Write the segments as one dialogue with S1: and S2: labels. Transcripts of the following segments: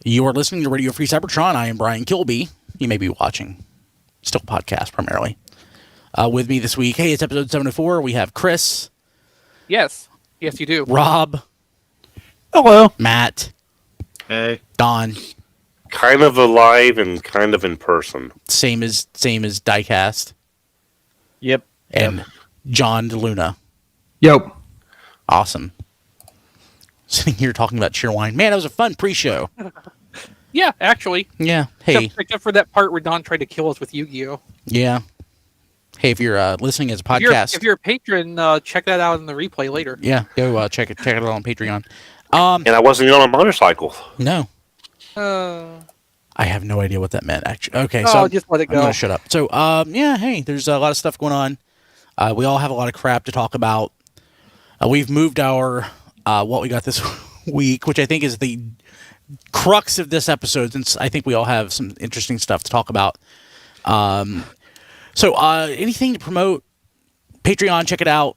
S1: You are listening to Radio Free Cybertron. I am Brian Kilby. You may be watching. Still podcast, primarily. With me this week, hey, it's episode 74. We have Chris.
S2: Yes. Yes, you do.
S1: Rob.
S3: Hello.
S1: Matt.
S4: Hey.
S1: Don.
S3: Kind of alive and kind of in person.
S1: Same as Diecast.
S4: Yep.
S1: And John DeLuna.
S4: Yep.
S1: Awesome. Sitting here talking about Cheerwine. Man, that was a fun pre-show.
S2: Yeah, actually.
S1: Yeah. Hey.
S2: Except for that part where Don tried to kill us with Yu-Gi-Oh!
S1: Yeah. Hey, if you're listening as a podcast,
S2: if you're a patron, check that out in the replay later.
S1: Yeah, go check it out on Patreon.
S3: And I wasn't on a motorcycle.
S1: No. I have no idea what that meant. Actually, okay. So
S2: just let it go.
S1: I'm gonna shut up. So, yeah. Hey, there's a lot of stuff going on. We all have a lot of crap to talk about. We've moved our what we got this week, which I think is the crux of this episode, since I think we all have some interesting stuff to talk about. So, anything to promote? Patreon, check it out.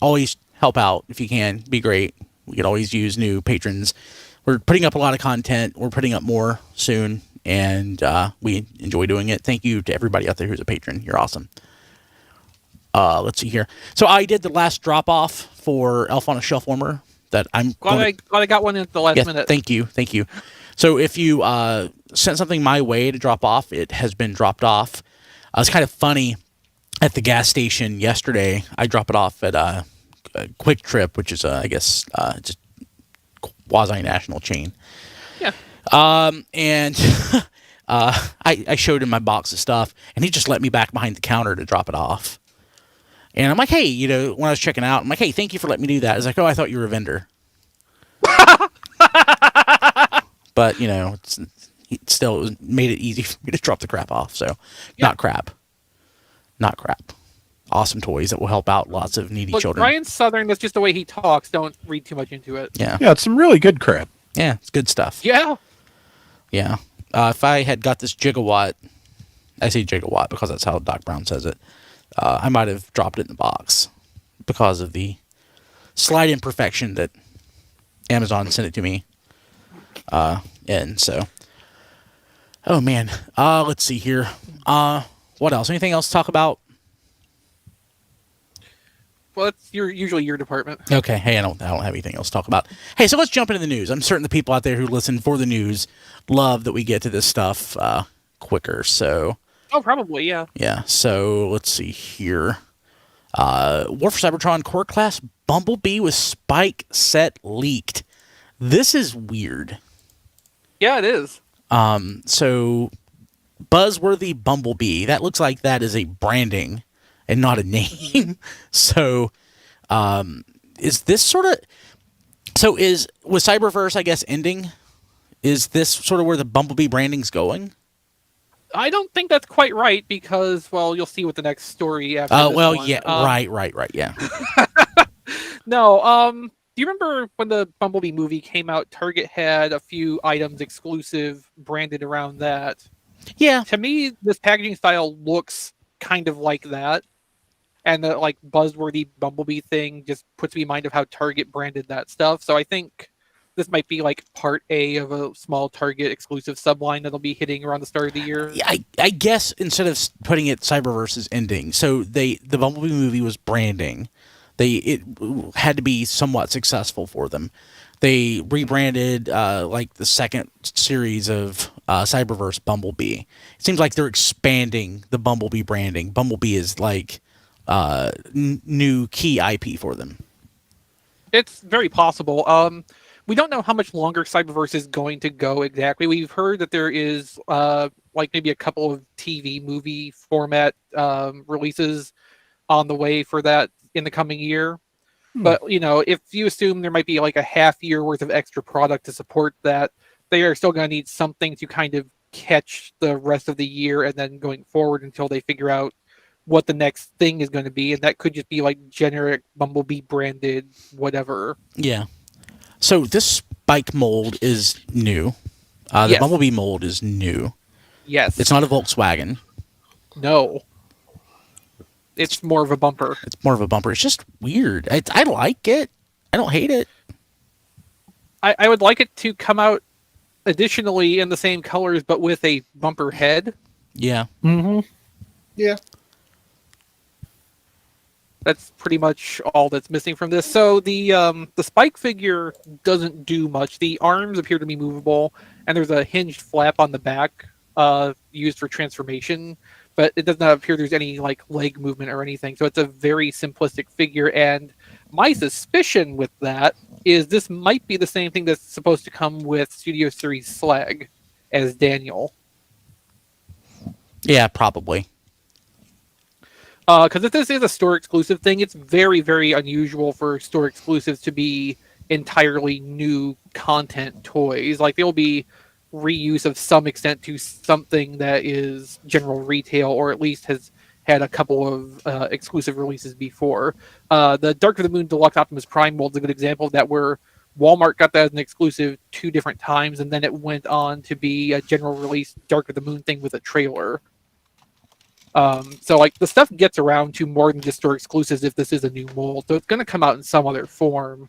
S1: Always help out if you can. Be great. We could always use new patrons. We're putting up a lot of content. We're putting up more soon, and we enjoy doing it. Thank you to everybody out there who's a patron. You're awesome. Let's see here. So I did the last drop-off for Elf on a Shelfwarmer that I'm
S2: glad I got one at the last minute.
S1: Thank you. So if you sent something my way to drop off, it has been dropped off. It's kind of funny. At the gas station yesterday, I drop it off at a Quick Trip, which is, I guess, just quasi-national chain.
S2: Yeah.
S1: And I showed him my box of stuff, and he just let me back behind the counter to drop it off. And I'm like, hey, when I was checking out, I'm like, hey, thank you for letting me do that. He's like, oh, I thought you were a vendor. But, it still made it easy for me to drop the crap off. So, yeah. Not crap. Awesome toys that will help out lots of needy children.
S2: Brian's Southern, that's just the way he talks. Don't read too much into it.
S1: Yeah.
S4: Yeah, it's some really good crap.
S1: Yeah, it's good stuff.
S2: Yeah.
S1: Yeah. If I had got this gigawatt, I say gigawatt because that's how Doc Brown says it, I might have dropped it in the box because of the slight imperfection that Amazon sent it to me. And so, oh man, let's see here. What else? Anything else to talk about?
S2: Well, it's usually your department.
S1: Okay. Hey, I don't have anything else to talk about. Hey, so let's jump into the news. I'm certain the people out there who listen for the news love that we get to this stuff quicker. So.
S2: Oh, probably, yeah.
S1: Yeah. So let's see here. War for Cybertron Core Class Bumblebee with Spike set leaked. This is weird.
S2: Yeah, it is.
S1: So Buzzworthy Bumblebee. That looks like that is a branding and not a name. So, is this sort of... So with Cyberverse, I guess, ending, is this sort of where the Bumblebee branding's going?
S2: I don't think that's quite right because, well, you'll see what the next story after this one.
S1: Yeah, right, yeah.
S2: No, do you remember when the Bumblebee movie came out, Target had a few items exclusive branded around that?
S1: Yeah.
S2: To me, this packaging style looks kind of like that. And the Buzzworthy Bumblebee thing just puts me in mind of how Target branded that stuff. So I think this might be part A of a small Target exclusive subline that'll be hitting around the start of the year.
S1: Yeah, I guess instead of putting it Cyberverse as ending, so the Bumblebee movie was branding. It had to be somewhat successful for them. They rebranded the second series of Cyberverse Bumblebee. It seems like they're expanding the Bumblebee branding. Bumblebee is new key IP for them.
S2: It's very possible. We don't know how much longer Cyberverse is going to go exactly. We've heard that there is maybe a couple of TV movie format releases on the way for that in the coming year. But, if you assume there might be a half year worth of extra product to support that, they are still going to need something to kind of catch the rest of the year and then going forward until they figure out what the next thing is going to be. And that could just be generic Bumblebee branded whatever.
S1: Yeah. So this Spike mold is new. The Bumblebee mold is new.
S2: Yes.
S1: It's not a Volkswagen.
S2: No. It's more of a bumper.
S1: It's more of a bumper. It's just weird. I like it. I don't hate it.
S2: I would like it to come out additionally in the same colors, but with a bumper head.
S1: Yeah.
S4: Mm-hmm.
S5: Yeah.
S2: That's pretty much all that's missing from this. So the Spike figure doesn't do much. The arms appear to be movable, and there's a hinged flap on the back used for transformation, but it does not appear there's any like leg movement or anything. So it's a very simplistic figure, and my suspicion with that is this might be the same thing that's supposed to come with Studio Series Slag as Daniel.
S1: Yeah, probably.
S2: Because if this is a store exclusive thing, it's very, very unusual for store exclusives to be entirely new content toys. Like they'll be reuse of some extent to something that is general retail, or at least has had a couple of exclusive releases before. The Dark of the Moon Deluxe Optimus Prime mold is a good example of that, where Walmart got that as an exclusive 2 different times, and then it went on to be a general release Dark of the Moon thing with a trailer. So like the stuff gets around to more than just store exclusives if this is a new mold. So it's going to come out in some other form,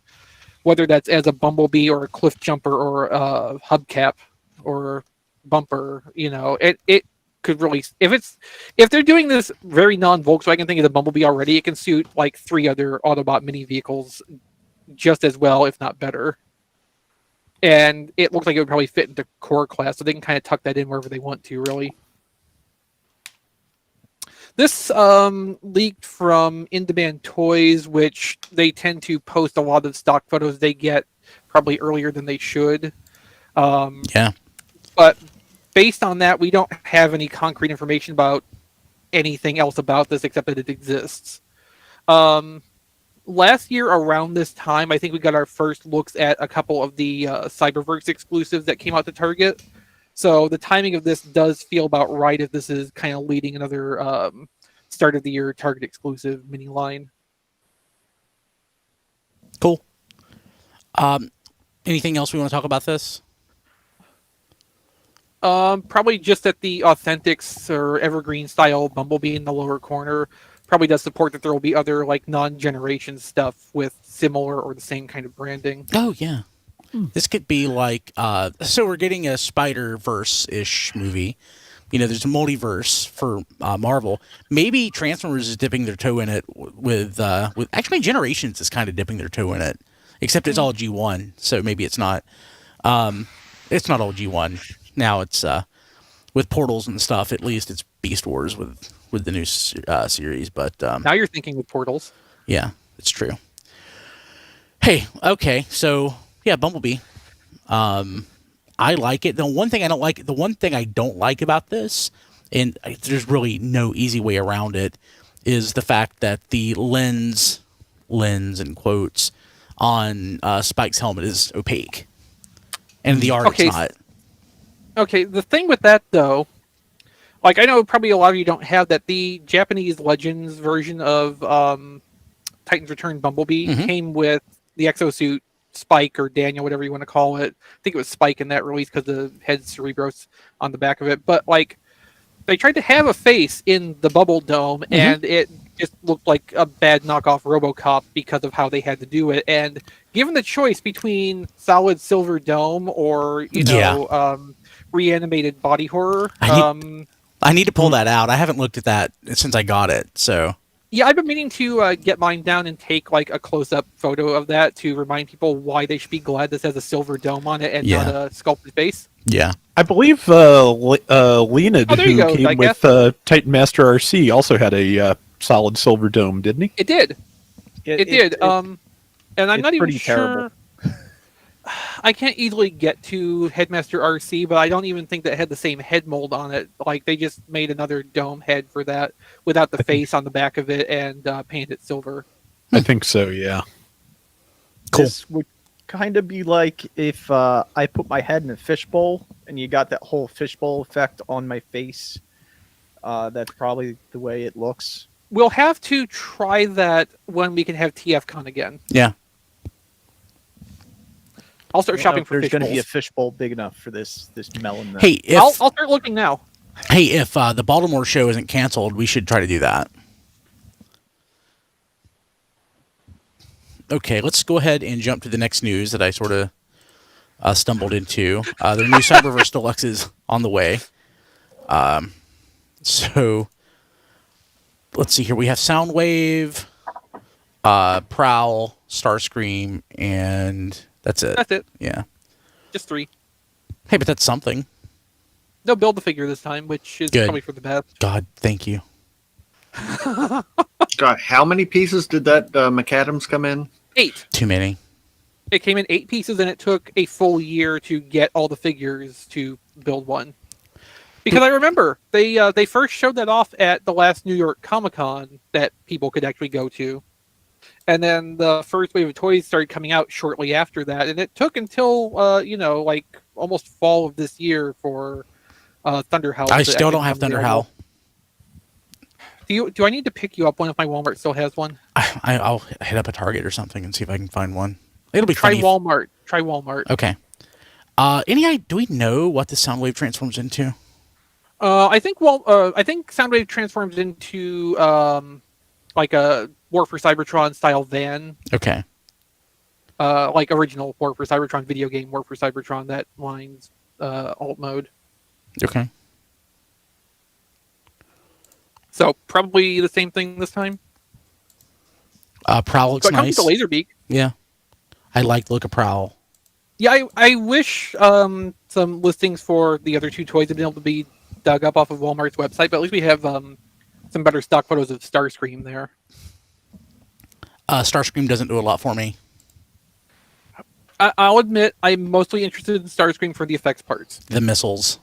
S2: whether that's as a Bumblebee or a Cliff Jumper or a Hubcap or bumper. You know, it could really, if they're doing this very non-Volkswagen thing as a Bumblebee already, it can suit like 3 other Autobot mini vehicles just as well, if not better. And it looks like it would probably fit into Core Class, so they can kind of tuck that in wherever they want to, really. This leaked from In Demand Toys, which they tend to post a lot of stock photos they get probably earlier than they should.
S1: Yeah.
S2: But based on that, we don't have any concrete information about anything else about this except that it exists. Last year around this time, I think we got our first looks at a couple of the Cyberverse exclusives that came out to Target. So the timing of this does feel about right if this is kind of leading another start of the year Target exclusive mini line.
S1: Cool. Anything else we want to talk about this?
S2: Probably just that the Authentics or Evergreen style Bumblebee in the lower corner probably does support that there will be other like non-generation stuff with similar or the same kind of branding.
S1: Oh, yeah. This could be like, so we're getting a Spider-Verse-ish movie. You know, there's a multiverse for Marvel. Maybe Transformers is dipping their toe in it with actually Generations is kind of dipping their toe in it, except it's all G1, so maybe it's not. It's not all G1 now. It's with Portals and stuff. At least it's Beast Wars with the new series. But
S2: now you're thinking with Portals.
S1: Yeah, it's true. Hey, okay, so. Yeah, Bumblebee. I like it. The one thing I don't like about this, and there's really no easy way around it, is the fact that the lens in quotes on Spike's helmet is opaque, and the art is not.
S2: Okay, the thing with that though, like I know probably a lot of you don't have that. The Japanese Legends version of Titan's Return Bumblebee came with the exosuit. Spike or Daniel, whatever you want to call it. I think it was Spike in that release because the head Cerebros on the back of it. But like, they tried to have a face in the bubble dome, and it just looked like a bad knockoff RoboCop because of how they had to do it. And given the choice between solid silver dome or reanimated body horror,
S1: I need to pull that out. I haven't looked at that since I got it. So.
S2: Yeah, I've been meaning to get mine down and take like a close-up photo of that to remind people why they should be glad this has a silver dome on it and not a sculpted base.
S1: Yeah,
S4: I believe Leonid, who came with Titan Master RC, also had a solid silver dome, didn't he?
S2: It did. It did. And I'm not even sure.
S6: Terrible.
S2: I can't easily get to Headmaster RC, but I don't even think that it had the same head mold on it. Like they just made another dome head for that without the face on the back of it and painted it silver.
S4: I think so, yeah.
S1: Cool.
S6: This would kind of be like if I put my head in a fishbowl and you got that whole fishbowl effect on my face. That's probably the way it looks.
S2: We'll have to try that when we can have TFCon again.
S1: Yeah.
S2: I'll start shopping for
S6: There's
S2: fish
S6: going to be a
S2: bowls.
S6: fishbowl big enough for this melon.
S1: Hey,
S2: I'll start looking now.
S1: Hey, if the Baltimore show isn't canceled, we should try to do that. Okay, let's go ahead and jump to the next news that I sort of stumbled into. Their new Cyberverse Deluxes on the way. So let's see here. We have Soundwave, Prowl, Starscream, and that's it.
S2: That's it.
S1: Yeah.
S2: Just 3.
S1: Hey, but that's something.
S2: They'll build the figure this time, which is
S1: Good.
S2: probably for the best.
S1: God, thank you.
S5: God, how many pieces did that McAdams come in?
S2: 8.
S1: Too many.
S2: It came in 8 pieces, and it took a full year to get all the figures to build one. Because I remember they first showed that off at the last New York Comic-Con that people could actually go to. And then the first wave of toys started coming out shortly after that, and it took until like almost fall of this year for Thunderhowl.
S1: I still don't have Thunderhowl.
S2: Do I need to pick you up one if my Walmart still has one?
S1: I'll hit up a Target or something and see if I can find one. It'll be
S2: Try
S1: funny.
S2: Walmart. Try Walmart.
S1: Okay. Do we know what the Soundwave transforms into?
S2: I think Soundwave transforms into like a War for Cybertron style van.
S1: Okay.
S2: Like original War for Cybertron video game War for Cybertron that lines alt mode.
S1: Okay.
S2: So probably the same thing this time.
S1: Prowl looks
S2: But it comes
S1: nice.
S2: with the Laserbeak.
S1: Yeah. I like the look of Prowl.
S2: Yeah, I wish some listings for the other 2 toys had been able to be dug up off of Walmart's website, but at least we have some better stock photos of Starscream there.
S1: Starscream doesn't do a lot for me.
S2: I'll admit I'm mostly interested in Starscream for the effects parts.
S1: The missiles.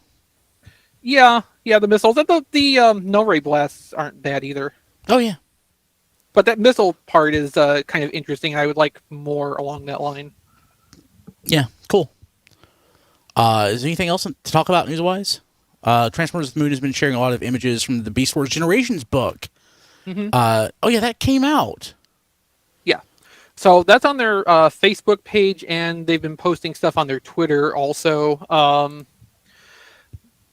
S2: Yeah, the missiles and the no-ray blasts aren't bad either.
S1: Oh, yeah.
S2: But that missile part is kind of interesting. I would like more along that line.
S1: Yeah, cool. Is there anything else to talk about news-wise? Transformers Moon has been sharing a lot of images from the Beast Wars Generations book.
S2: Mm-hmm.
S1: Oh, yeah, that came out.
S2: Yeah. So that's on their Facebook page, and they've been posting stuff on their Twitter also.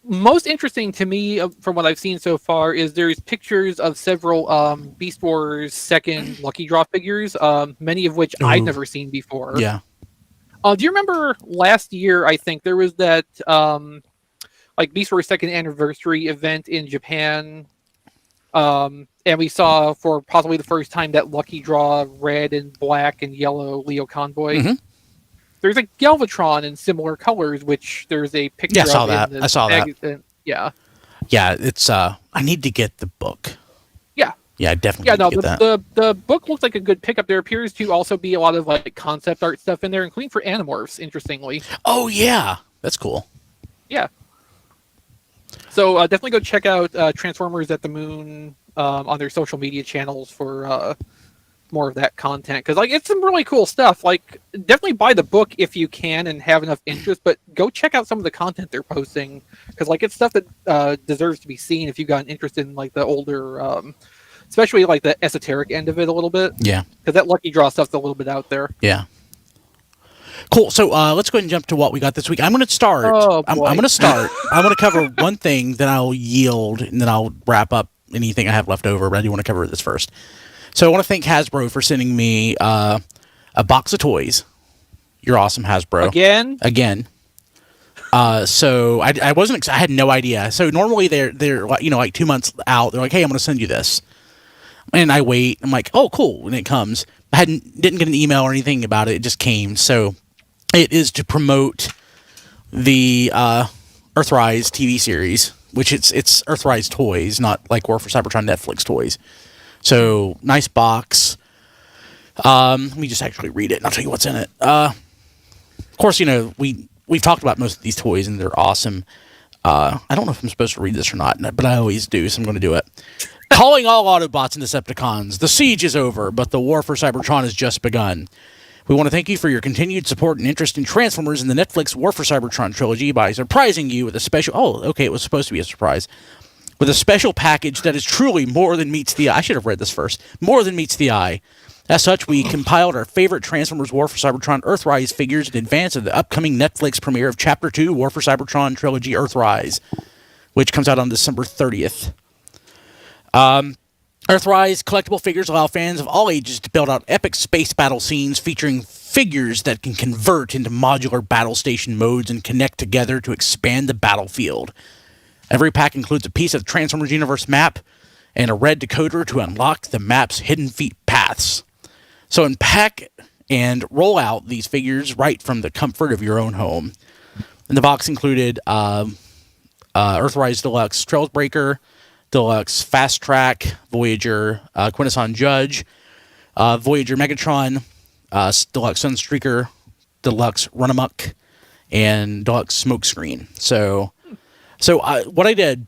S2: Most interesting to me from what I've seen so far is there's pictures of several Beast Wars second Lucky Draw figures, many of which I'd never seen before.
S1: Yeah.
S2: Do you remember last year, I think, there was that like Beast Wars second anniversary event in Japan, and we saw for possibly the first time that Lucky Draw red and black and yellow Leo Convoy.
S1: Mm-hmm.
S2: There's a Galvatron in similar colors, which there's a picture
S1: Yeah, I saw
S2: of
S1: that.
S2: in
S1: I saw that.
S2: Yeah.
S1: Yeah, it's I need to get the book.
S2: Yeah.
S1: Yeah, I definitely need to get that.
S2: The book looks like a good pickup. There appears to also be a lot of like concept art stuff in there, including for Animorphs, interestingly.
S1: Oh, yeah. That's cool.
S2: Yeah. So definitely go check out Transformers at the Moon on their social media channels for more of that content, because like it's some really cool stuff. Like definitely buy the book if you can and have enough interest, but go check out some of the content they're posting, because like it's stuff that deserves to be seen if you've got an interest in like the older, especially like the esoteric end of it a little bit.
S1: Yeah.
S2: Because that Lucky Draw stuff's a little bit out there.
S1: Yeah. Cool. So let's go ahead and jump to what we got this week. I'm going to start.
S2: Oh,
S1: I'm
S2: boy.
S1: going to start. I'm going to cover one thing, then I'll yield, and then I'll wrap up anything I have left over. But I do want to cover this first. So I want to thank Hasbro for sending me a box of toys. You're awesome, Hasbro. Again. So I wasn't. I had no idea. So normally they're like 2 months out. They're like, hey, I'm going to send you this, and I wait. I'm like, oh, cool. When it comes, I didn't get an email or anything about it. It just came. So it is to promote the Earthrise TV series, which it's Earthrise toys, not like War for Cybertron Netflix toys. So nice box. Let me just actually read it, and I'll tell you what's in it. Of course, we've talked about most of these toys, and they're awesome. I don't know if I'm supposed to read this or not, but I always do, so I'm going to do it. Calling all Autobots and Decepticons, the siege is over, but the war for Cybertron has just begun. We want to thank you for your continued support and interest in Transformers and the Netflix War for Cybertron trilogy by surprising you with a special... Oh, okay, it was supposed to be a surprise. With a special package that is truly more than meets the eye. I should have read this first. More than meets the eye. As such, we compiled our favorite Transformers War for Cybertron Earthrise figures in advance of the upcoming Netflix premiere of Chapter 2 War for Cybertron Trilogy Earthrise, which comes out on December 30th. Earthrise collectible figures allow fans of all ages to build out epic space battle scenes featuring figures that can convert into modular battle station modes and connect together to expand the battlefield. Every pack includes a piece of the Transformers Universe map and a red decoder to unlock the map's hidden feat paths. So unpack and roll out these figures right from the comfort of your own home. And the box included Earthrise Deluxe Trailbreaker, Deluxe Fast Track, Voyager Quintesson Judge, Voyager Megatron, Deluxe Sunstreaker, Deluxe Runamuck, and Deluxe Smokescreen. So what I did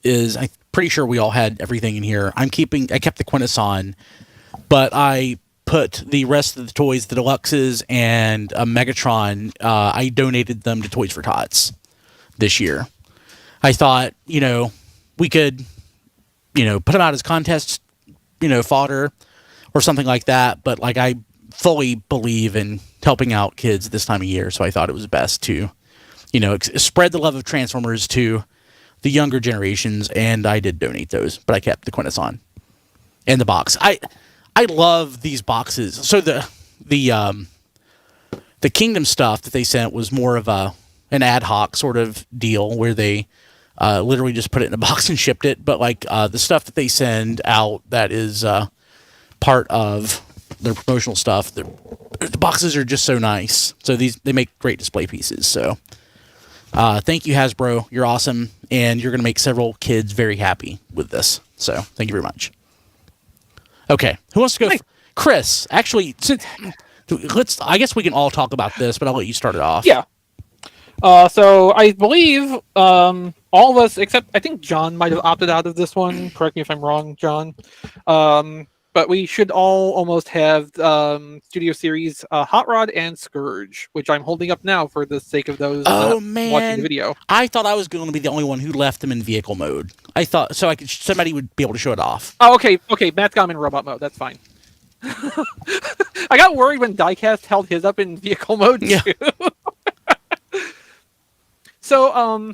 S1: is I'm pretty sure we all had everything in here. I kept the Quintesson, but I put the rest of the toys, the Deluxes and Megatron, I donated them to Toys for Tots this year. I thought, we could, put them out as contest, fodder or something like that. But like, I fully believe in helping out kids this time of year. So I thought it was best to, spread the love of Transformers to the younger generations. And I did donate those, but I kept the Quintesson and the box. I love these boxes. So the Kingdom stuff that they sent was more of an ad hoc sort of deal where they literally just put it in a box and shipped it. But like the stuff that they send out that is part of their promotional stuff, the boxes are just so nice. So they make great display pieces. So thank you, Hasbro. You're awesome, and you're going to make several kids very happy with this. So thank you very much. Okay, who wants to go? Chris, actually, I guess we can all talk about this, but I'll let you start it off.
S2: Yeah. So I believe all of us, except I think John might have opted out of this one. Correct me if I'm wrong, John. But we should all almost have Studio Series Hot Rod and Scourge, which I'm holding up now for the sake of those watching the video.
S1: I thought I was going to be the only one who left them in vehicle mode. I thought somebody would be able to show it off.
S2: Oh, okay. Matt's got them in robot mode. That's fine. I got worried when Diecast held his up in vehicle mode too. So,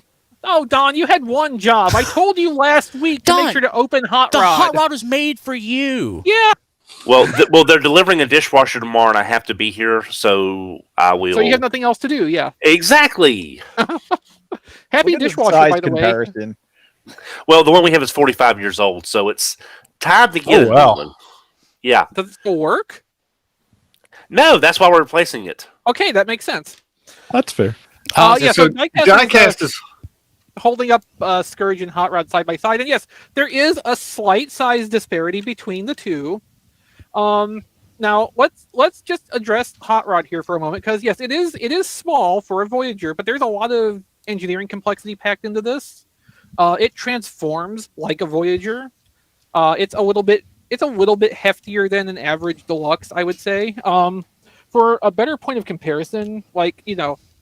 S2: Don, you had one job. I told you last week to make sure to open Hot Rod.
S1: The Hot Rod was made for you.
S2: Yeah.
S3: Well, they're delivering a dishwasher tomorrow, and I have to be here, so I will.
S2: So you have nothing else to do, yeah.
S3: Exactly.
S2: Happy dishwasher, by the
S6: comparison.
S2: way.
S3: Well, the one we have is 45 years old, so it's time to get a new one. Yeah.
S2: Does it still work?
S3: No, that's why we're replacing it.
S2: Okay, that makes sense.
S4: That's fair.
S2: So
S5: Diecast is
S2: holding up Scourge and Hot Rod side by side, and yes, there is a slight size disparity between the two. Now let's just address Hot Rod here for a moment, because yes, it is small for a Voyager, but there's a lot of engineering complexity packed into this. It transforms like a Voyager. It's a little bit heftier than an average Deluxe, I would say. For a better point of comparison,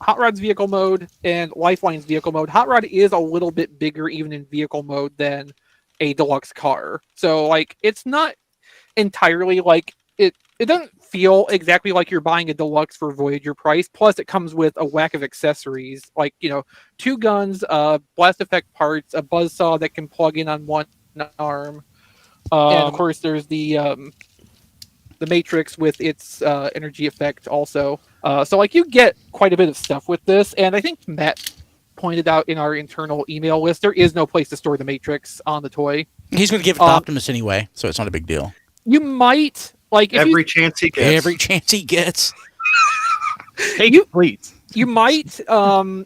S2: Hot Rod's vehicle mode and Lifeline's vehicle mode, Hot Rod is a little bit bigger even in vehicle mode than a Deluxe car. So it's not entirely it doesn't feel exactly like you're buying a Deluxe for Voyager price. Plus it comes with a whack of accessories, 2 guns, blast effect parts, a buzzsaw that can plug in on one arm. And of course there's the Matrix with its energy effect also. So you get quite a bit of stuff with this, and I think Matt pointed out in our internal email list, there is no place to store the Matrix on the toy.
S1: He's going to give it to Optimus anyway, so it's not a big deal.
S2: You might
S5: every chance he gets.
S1: Every chance he gets.
S6: Take it, please.
S2: You might,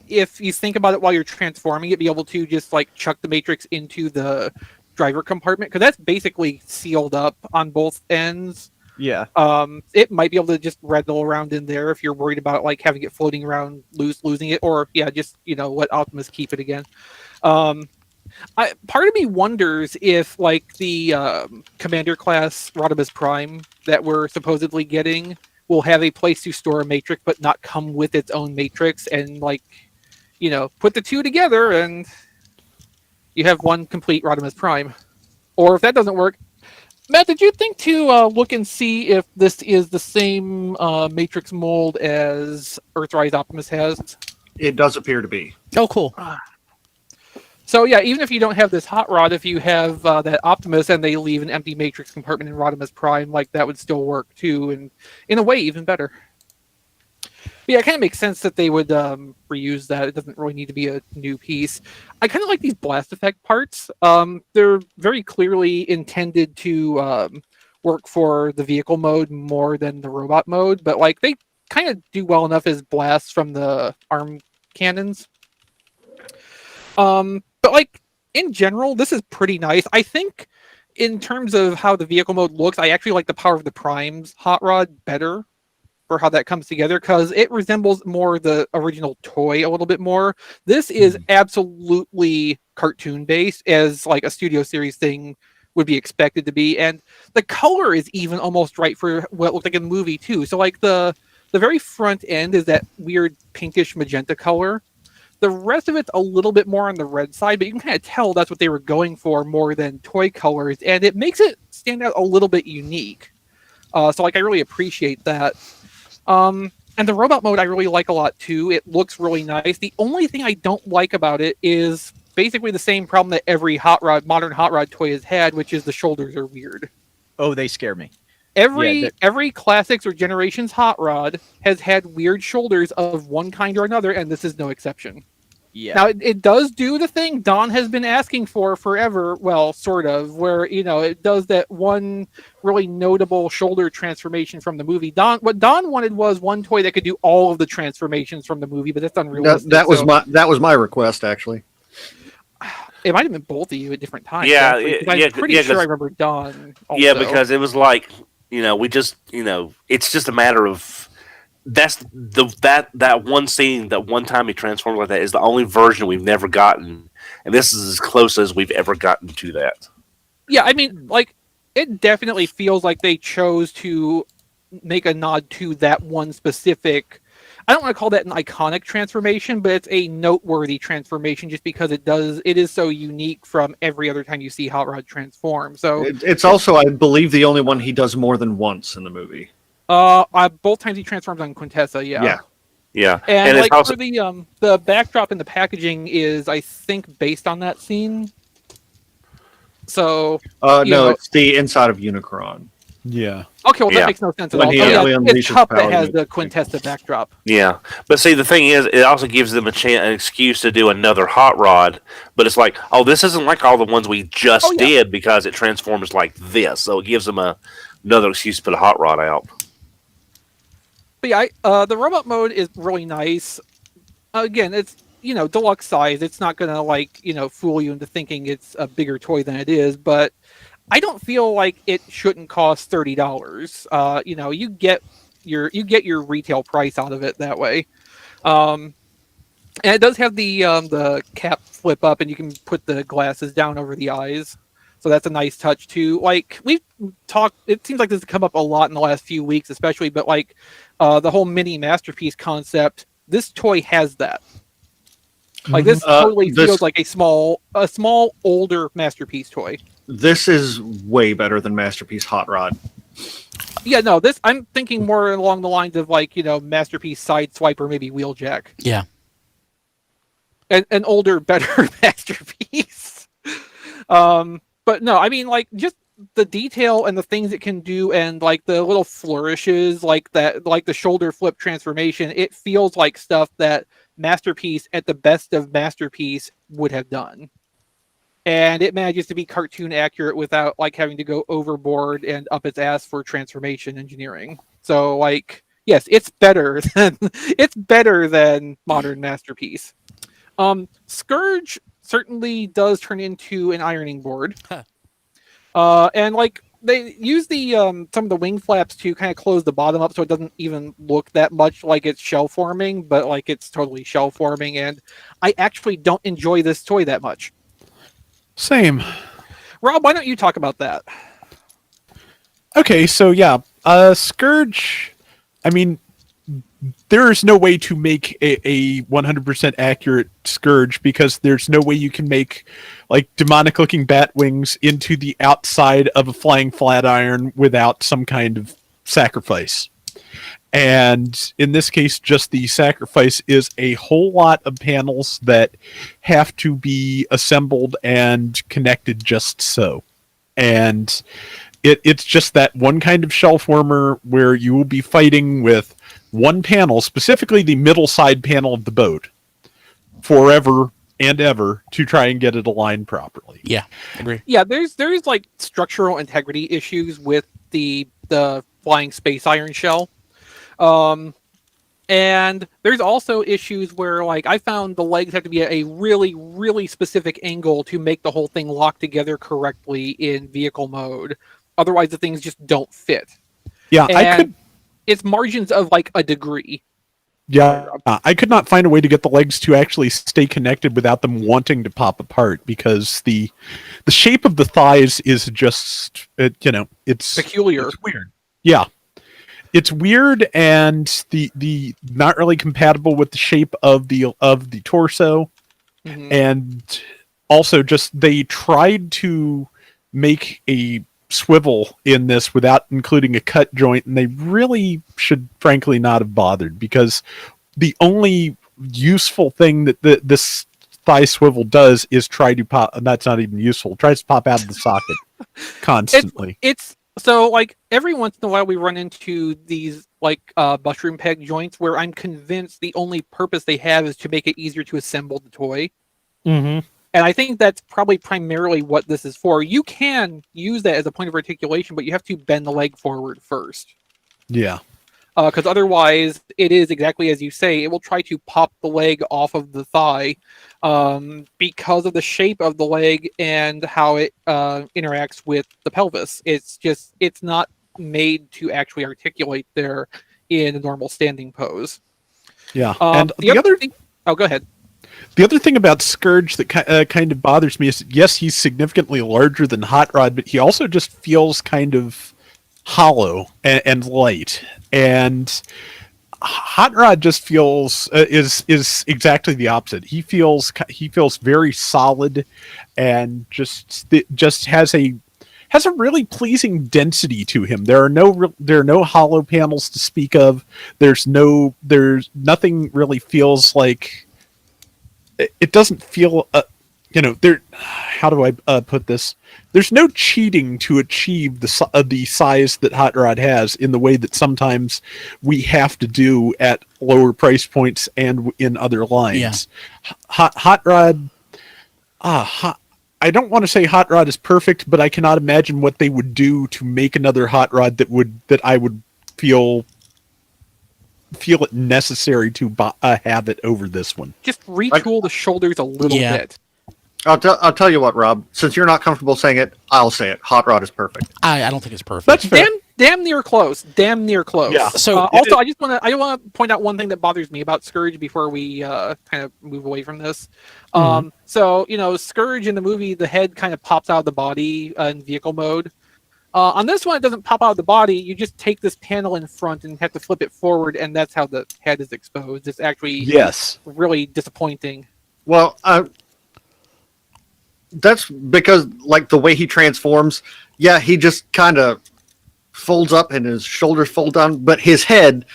S2: if you think about it while you're transforming it, be able to just chuck the Matrix into the driver compartment, because that's basically sealed up on both ends.
S6: Yeah.
S2: It might be able to just rattle around in there if you're worried about having it floating around, losing it, or just let Optimus keep it again. Part of me wonders if the Commander class Optimus Prime that we're supposedly getting will have a place to store a Matrix, but not come with its own Matrix, and put the two together and you have one complete Optimus Prime. Or if that doesn't work, Matt, did you think to look and see if this is the same Matrix mold as Earthrise Optimus has?
S5: It does appear to be.
S1: Oh, cool.
S2: So yeah, even if you don't have this Hot Rod, if you have that Optimus and they leave an empty Matrix compartment in Rodimus Prime, like that would still work too, and in a way even better. But yeah, it kind of makes sense that they would reuse that. It doesn't really need to be a new piece. I kind of like these blast effect parts. They're very clearly intended to work for the vehicle mode more than the robot mode, but like they kind of do well enough as blasts from the arm cannons. But like in general, this is pretty nice. I think in terms of how the vehicle mode looks, I actually like the Power of the Prime's Hot Rod better for how that comes together, because it resembles more the original toy a little bit more. This is absolutely cartoon based, as like a Studio Series thing would be expected to be, and the color is even almost right for what it looked like in the movie too. So like the very front end is that weird pinkish magenta color. The rest of it's a little bit more on the red side, but you can kind of tell that's what they were going for more than toy colors, and it makes it stand out a little bit unique. So like I really appreciate that. And the robot mode I really like a lot too. It looks really nice. The only thing I don't like about it is basically the same problem that every modern Hot Rod toy has had, which is the shoulders are weird.
S6: Oh, they scare me.
S2: Every Classics or Generations Hot Rod has had weird shoulders of one kind or another, and this is no exception.
S6: Yeah.
S2: Now, it does do the thing Don has been asking for forever, well, sort of, where, it does that one really notable shoulder transformation from the movie. What Don wanted was one toy that could do all of the transformations from the movie, but that's unrealistic.
S5: That was my request, actually.
S2: It might have been both of you at different times.
S3: Yeah,
S2: I'm pretty sure I remember Don also.
S3: Yeah, because it was like, we just, it's just a matter of that one scene, that one time he transformed like that is the only version we've never gotten, and this is as close as we've ever gotten to that.
S2: Yeah, I mean, like, it definitely feels like they chose to make a nod to that one specific. I don't want to call that an iconic transformation, but it's a noteworthy transformation just because it is so unique from every other time you see Hot Rod transform. So
S5: it's also, I believe, the only one he does more than once in the movie.
S2: Both times he transforms on Quintessa,
S3: yeah.
S2: And like
S3: also,
S2: for the backdrop and the packaging is, I think, based on that scene. So
S5: no, it's the inside of Unicron.
S4: Yeah.
S2: Okay, well, that makes no sense at all. It's Cup that has the Quintessa backdrop.
S3: Yeah, but see, the thing is, it also gives them an excuse to do another Hot Rod, but it's like, oh, this isn't like all the ones we just did because it transforms like this, so it gives them another excuse to put a Hot Rod out.
S2: But yeah, the robot mode is really nice. Again, it's, deluxe size. It's not going to, fool you into thinking it's a bigger toy than it is, but I don't feel like it shouldn't cost $30. You get your retail price out of it that way. And it does have the cap flip up, and you can put the glasses down over the eyes. So that's a nice touch too. Like we've talked, it seems like this has come up a lot in the last few weeks, especially. But like the whole mini masterpiece concept, this toy has that. Like this totally feels like a small older masterpiece toy.
S5: This is way better than Masterpiece Hot Rod.
S2: Yeah, no, I'm thinking more along the lines of like, Masterpiece Sideswiper, maybe Wheeljack.
S1: Yeah.
S2: An older, better Masterpiece. But no, I mean, like, just the detail and the things it can do, and like the little flourishes, like that, like the shoulder flip transformation, it feels like stuff that Masterpiece at the best of Masterpiece would have done. And it manages to be cartoon accurate without like having to go overboard and up its ass for transformation engineering. So like, yes, it's better than modern Masterpiece. Scourge certainly does turn into an ironing board. And like they use the some of the wing flaps to kind of close the bottom up so it doesn't even look that much like it's shell forming, but like it's totally shell forming, and I actually don't enjoy this toy that much.
S4: Same.
S2: Rob, why don't you talk about that?
S4: Okay, so yeah, Scourge, I mean, there is no way to make a 100% accurate Scourge because there's no way you can make like demonic looking bat wings into the outside of a flying Flatiron without some kind of sacrifice. And in this case, just the sacrifice is a whole lot of panels that have to be assembled and connected just so. And it's just that one kind of shellformer where you will be fighting with one panel, specifically the middle side panel of the boat, forever and ever to try and get it aligned properly.
S1: Yeah, agree.
S2: Yeah, there's like structural integrity issues with the flying space iron shell. And there's also issues where, like, I found the legs have to be at a really, really specific angle to make the whole thing lock together correctly in vehicle mode. Otherwise, the things just don't fit.
S4: Yeah,
S2: And it's margins of like a degree.
S4: I could not find a way to get the legs to actually stay connected without them wanting to pop apart, because the shape of the thighs is just it's
S2: Peculiar.
S4: It's weird. Yeah. It's weird, and the not really compatible with the shape of the torso.
S2: Mhm.
S4: And also just they tried to make a swivel in this without including a cut joint, and they really should frankly not have bothered, because the only useful thing that this thigh swivel does is try to pop, and that's not even useful, it tries to pop out of the socket constantly.
S2: It's so, like, every once in a while we run into these like mushroom peg joints where I'm convinced the only purpose they have is to make it easier to assemble the toy.
S4: Mm-hmm.
S2: And I think that's probably primarily what this is for. You can use that as a point of articulation, but you have to bend the leg forward first.
S4: Yeah.
S2: Because otherwise, it is exactly as you say. It will try to pop the leg off of the thigh because of the shape of the leg and how it interacts with the pelvis. It's not made to actually articulate there in a normal standing pose.
S4: Yeah. And
S2: the other thing. Oh, go ahead.
S4: The other thing about Scourge that kind of bothers me is, yes, he's significantly larger than Hot Rod, but he also just feels kind of hollow and light. And Hot Rod just feels is exactly the opposite. He feels very solid, and just has a really pleasing density to him. There are no hollow panels to speak of. There's nothing really feels like. It doesn't feel, there. How do I put this? There's no cheating to achieve the size that Hot Rod has in the way that sometimes we have to do at lower price points and in other lines. Yeah. Hot Rod. I don't want to say Hot Rod is perfect, but I cannot imagine what they would do to make another Hot Rod that I would feel it necessary to have it over this one.
S2: Just retool the shoulders a little bit.
S5: I'll tell you what, Rob. Since you're not comfortable saying it, I'll say it. Hot Rod is perfect.
S1: I don't think it's perfect.
S4: That's fair.
S2: Damn near close. Damn near close.
S1: Yeah. So
S2: also, I want to point out one thing that bothers me about Scourge before we kind of move away from this. So Scourge in the movie, the head kind of pops out of the body in vehicle mode. On this one, it doesn't pop out of the body. You just take this panel in front and have to flip it forward, and that's how the head is exposed. It's actually really disappointing.
S5: Well, that's because, like, the way he transforms, he just kind of folds up and his shoulders fold down, but his head,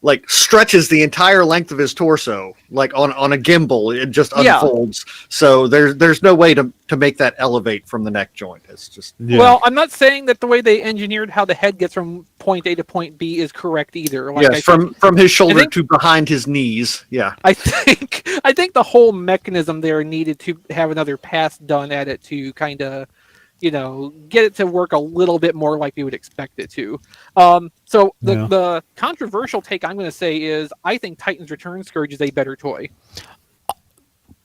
S5: like, stretches the entire length of his torso, like on a gimbal. It just unfolds. So there's no way to make that elevate from the neck joint. It's just
S2: Well, I'm not saying that the way they engineered how the head gets from point A to point B is correct either.
S5: Like from his shoulder to behind his knees. Yeah,
S2: I think the whole mechanism there needed to have another pass done at it to kind of get it to work a little bit more like we would expect it to. So the controversial take I'm going to say is I think Titan's Return Scourge is a better toy.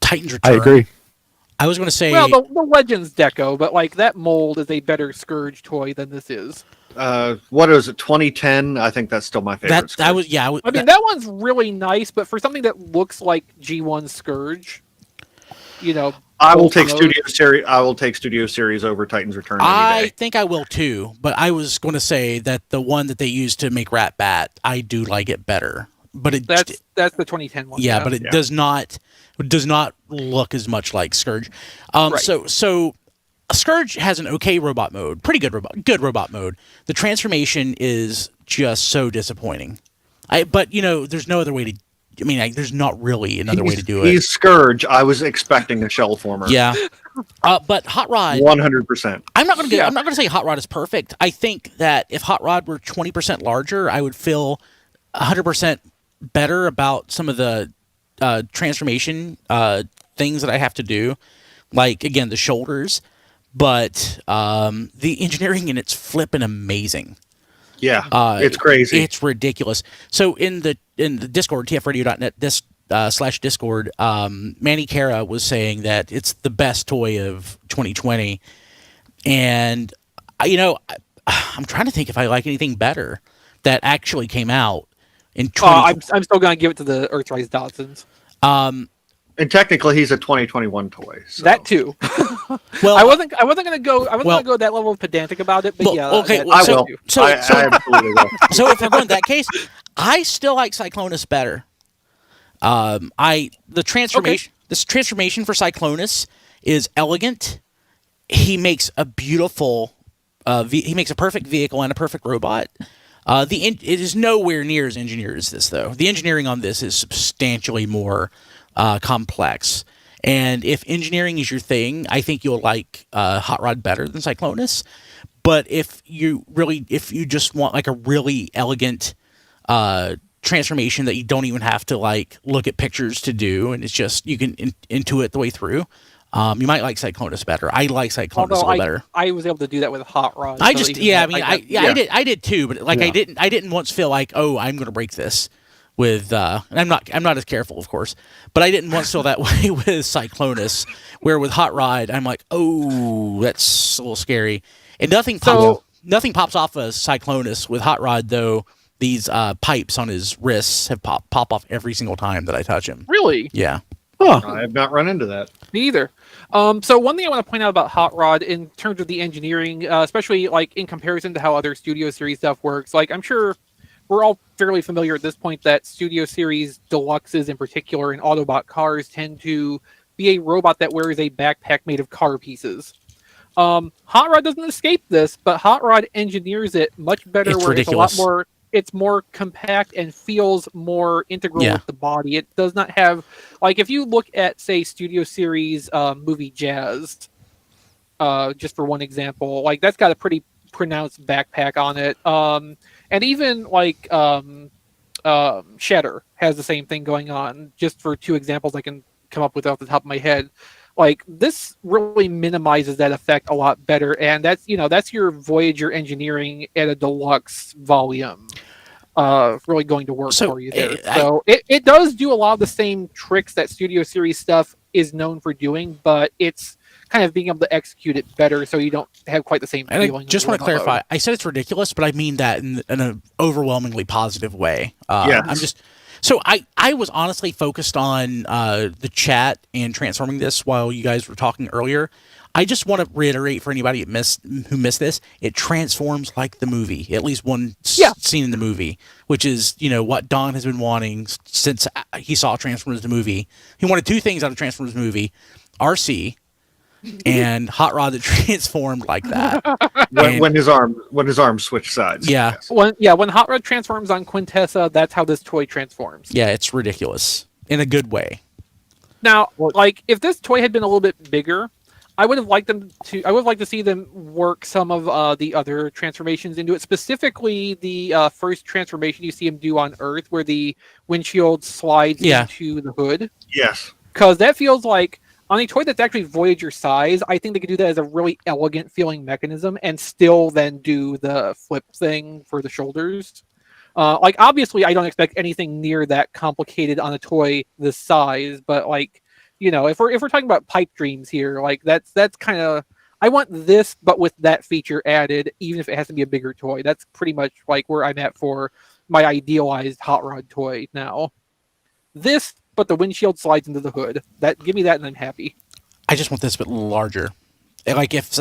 S1: Titan's Return.
S4: I agree.
S1: I was going to say...
S2: Well, the Legends Deco, but like that mold is a better Scourge toy than this is.
S5: What is it, 2010? I think that's still my favorite.
S2: I mean, that one's really nice, but for something that looks like G1 Scourge,
S5: I will take Studio Series over Titan's Return.
S1: I think I will too, but I was going to say that the one that they used to make Rat Bat, I do like it better. But
S2: that's the 2010 one.
S1: Yeah, but it does not look as much like Scourge.
S2: Right.
S1: So Scourge has an okay robot mode, pretty good robot mode. The transformation is just so disappointing. But there's no other way to. I mean, there's not really another way to do it.
S5: He's Scourge. I was expecting a Shellformer.
S1: Yeah. But Hot Rod,
S5: 100%.
S1: I'm not gonna say Hot Rod is perfect. I think that if Hot Rod were 20% larger, I would feel 100% better about some of the transformation things that I have to do, like again the shoulders. But the engineering in it's flipping amazing.
S5: Yeah, it's crazy.
S1: It's ridiculous. So in the Discord, tfradio.net /Discord, Manny Cara was saying that it's the best toy of 2020, and I'm trying to think if I like anything better that actually came out in 2020.
S2: I'm still gonna give it to the Earthrise Dotsons.
S5: And technically, he's a 2021 toy. So.
S2: That too.
S1: Well,
S2: I wasn't gonna go that level of pedantic about it, but yeah.
S1: Okay,
S2: that,
S1: well,
S5: I will. I absolutely will.
S1: So if we're going that case, I still like Cyclonus better. The transformation, this transformation for Cyclonus is elegant. He makes a beautiful, he makes a perfect vehicle and a perfect robot. It is nowhere near as engineered as this, though. The engineering on this is substantially more complex. And if engineering is your thing, I think you'll like Hot Rod better than Cyclonus. But if you just want like a really elegant transformation that you don't even have to like look at pictures to do, and it's just you can intuit the way through, you might like Cyclonus better. I like Cyclonus a little better.
S2: I was able to do that with Hot Rod.
S1: I did too, but like I didn't once feel like, oh, I'm going to break this with and I'm not as careful, of course, but I didn't once feel that way with Cyclonus, where with Hot Rod I'm like, oh, that's a little scary. And nothing pops off of Cyclonus. With Hot Rod, though, these pipes on his wrists have pop off every single time that I touch him.
S2: Really?
S1: Yeah.
S5: Huh. I have not run into that.
S2: Me either. So one thing I want to point out about Hot Rod in terms of the engineering, especially like in comparison to how other Studio Series stuff works, like I'm sure we're all fairly familiar at this point that Studio Series Deluxes in particular and Autobot cars tend to be a robot that wears a backpack made of car pieces. Hot Rod doesn't escape this, but Hot Rod engineers it much better.
S1: It's
S2: where
S1: ridiculous.
S2: It's a lot more. It's more compact and feels more integral with the body. It does not have like if you look at say Studio Series movie Jazz, just for one example, like that's got a pretty pronounced backpack on it. And even like Shatter has the same thing going on. Just for two examples I can come up with off the top of my head. Like this really minimizes that effect a lot better, and that's your Voyager engineering at a deluxe volume, really going to work for you there. So it does do a lot of the same tricks that Studio Series stuff is known for doing, but it's kind of being able to execute it better, so you don't have quite the same feeling.
S1: And I just want to clarify: I said it's ridiculous, but I mean that in an overwhelmingly positive way. So I was honestly focused on the chat and transforming this while you guys were talking earlier. I just want to reiterate for anybody who missed this, it transforms like the movie, at least one scene in the movie, which is, what Don has been wanting since he saw Transformers the movie. He wanted two things out of Transformers movie, RC and Hot Rod that transformed like that.
S5: when his arm switched sides.
S1: Yeah.
S5: Yes.
S2: When Hot Rod transforms on Quintessa, that's how this toy transforms.
S1: Yeah, it's ridiculous in a good way.
S2: Now, like if this toy had been a little bit bigger, I would have liked to see them work some of the other transformations into it. Specifically, the first transformation you see him do on Earth, where the windshield slides into the hood.
S5: Yes.
S2: Because that feels like on a toy that's actually Voyager size, I think they could do that as a really elegant feeling mechanism and still then do the flip thing for the shoulders. Like obviously, I don't expect anything near that complicated on a toy this size, but like. If we're talking about pipe dreams here, like that's kind of I want this, but with that feature added, even if it has to be a bigger toy. That's pretty much like where I'm at for my idealized Hot Rod toy now. This, but the windshield slides into the hood. Give me that, and I'm happy.
S1: I just want this, but larger. Like if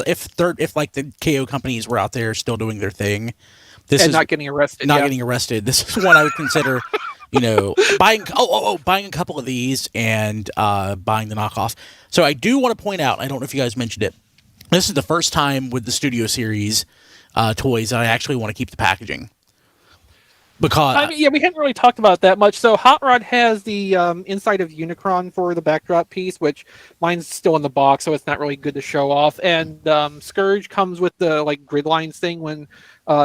S1: like the KO companies were out there still doing their thing,
S2: not getting arrested.
S1: Getting arrested. This is one I would consider. Buying a couple of these and buying the knockoff. So I do want to point out, I don't know if you guys mentioned it, this is the first time with the Studio Series toys that I actually want to keep the packaging. because
S2: I mean, yeah, we hadn't really talked about that much. So Hot Rod has the inside of Unicron for the backdrop piece, which mine's still in the box, so it's not really good to show off. And Scourge comes with the like grid lines thing when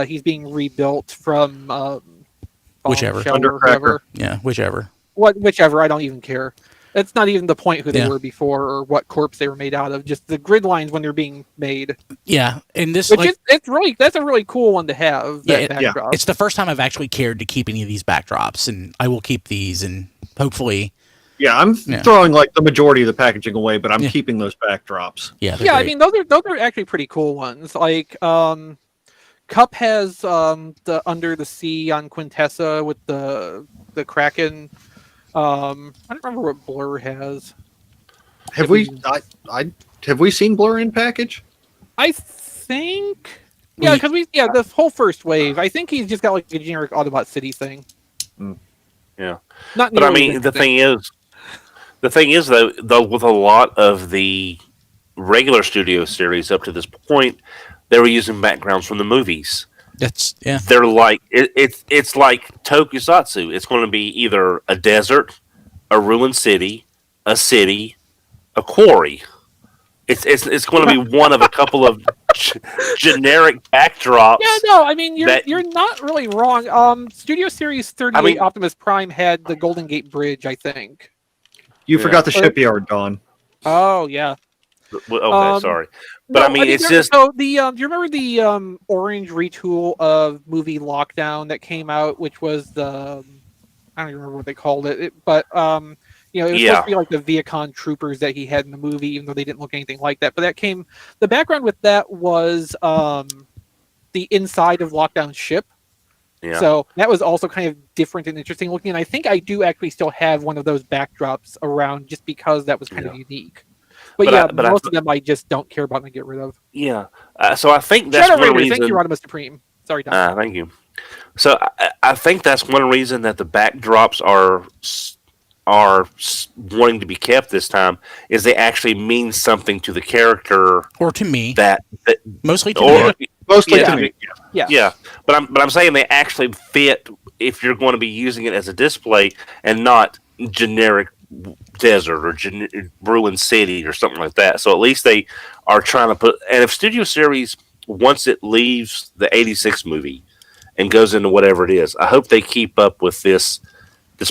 S2: he's being rebuilt from
S1: Whichever.
S2: Shell or whatever.
S1: yeah, whichever.
S2: Whichever, I don't even care. It's not even the point who they
S1: Yeah.
S2: were before or what corpse they were made out of. Just the grid lines when they're being made.
S1: Yeah, and this
S2: Which
S1: like
S2: that's a really cool one to have.
S1: Yeah,
S2: That backdrop.
S1: it's the first time I've actually cared to keep any of these backdrops, and I will keep these, and hopefully,
S5: Yeah, I'm
S1: Yeah.
S5: throwing like the majority of the packaging away, but I'm
S1: Yeah.
S5: keeping those backdrops.
S1: yeah, they're
S2: Yeah, I
S1: great.
S2: mean those are actually pretty cool ones. Like Cup has the Under the Sea on Quintessa with the Kraken. I don't remember what Blur has.
S5: Have we? Have we seen Blur in package?
S2: I think. Yeah, because the whole first wave. I think he's just got like a generic Autobot City thing.
S3: Yeah.
S2: Not
S3: But I
S2: nearly
S3: mean,
S2: as
S3: the
S2: interesting.
S3: thing is though, with a lot of the regular studio series up to this point, they were using backgrounds from the movies.
S1: That's yeah,
S3: They're like it's like Tokusatsu. It's going to be either a desert, a ruined city, a quarry. It's going to be one of a couple of generic backdrops.
S2: Yeah, no, I mean
S3: that-
S2: you're not really wrong. Studio Series 38
S3: I mean-
S2: Optimus Prime had the Golden Gate Bridge, I think.
S5: You
S3: Yeah.
S5: forgot the shipyard, Don.
S2: Oh yeah.
S3: Well, okay, sorry, but I mean, it's just
S2: so the. Do you remember the orange retool of movie Lockdown that came out, which was the I don't even remember what they called it, but it was supposed to be like the Vehicon troopers that he had in the movie, even though they didn't look anything like that. But that came. The background with that was the inside of Lockdown's ship.
S3: yeah.
S2: So that was also kind of different and interesting looking. And I think I do actually still have one of those backdrops around just because that was kind of unique. But most of them I just don't care about and get rid of.
S3: Yeah. So I think that's
S2: Shadow
S3: one
S2: Raider,
S3: reason.
S2: thank you, Rodimus Supreme. Sorry, Don.
S3: Thank you. So I think that's one reason that the backdrops are wanting to be kept this time is they actually mean something to the character
S1: or to me,
S3: that
S1: mostly to
S3: or
S1: me.
S5: Mostly
S3: yeah,
S5: to me.
S2: Yeah.
S3: yeah. But I'm saying they actually fit if you're going to be using it as a display and not generic desert or ruined city or something like that. So at least they are trying to put. And if Studio Series, once it leaves the '86 movie and goes into whatever it is, I hope they keep up with this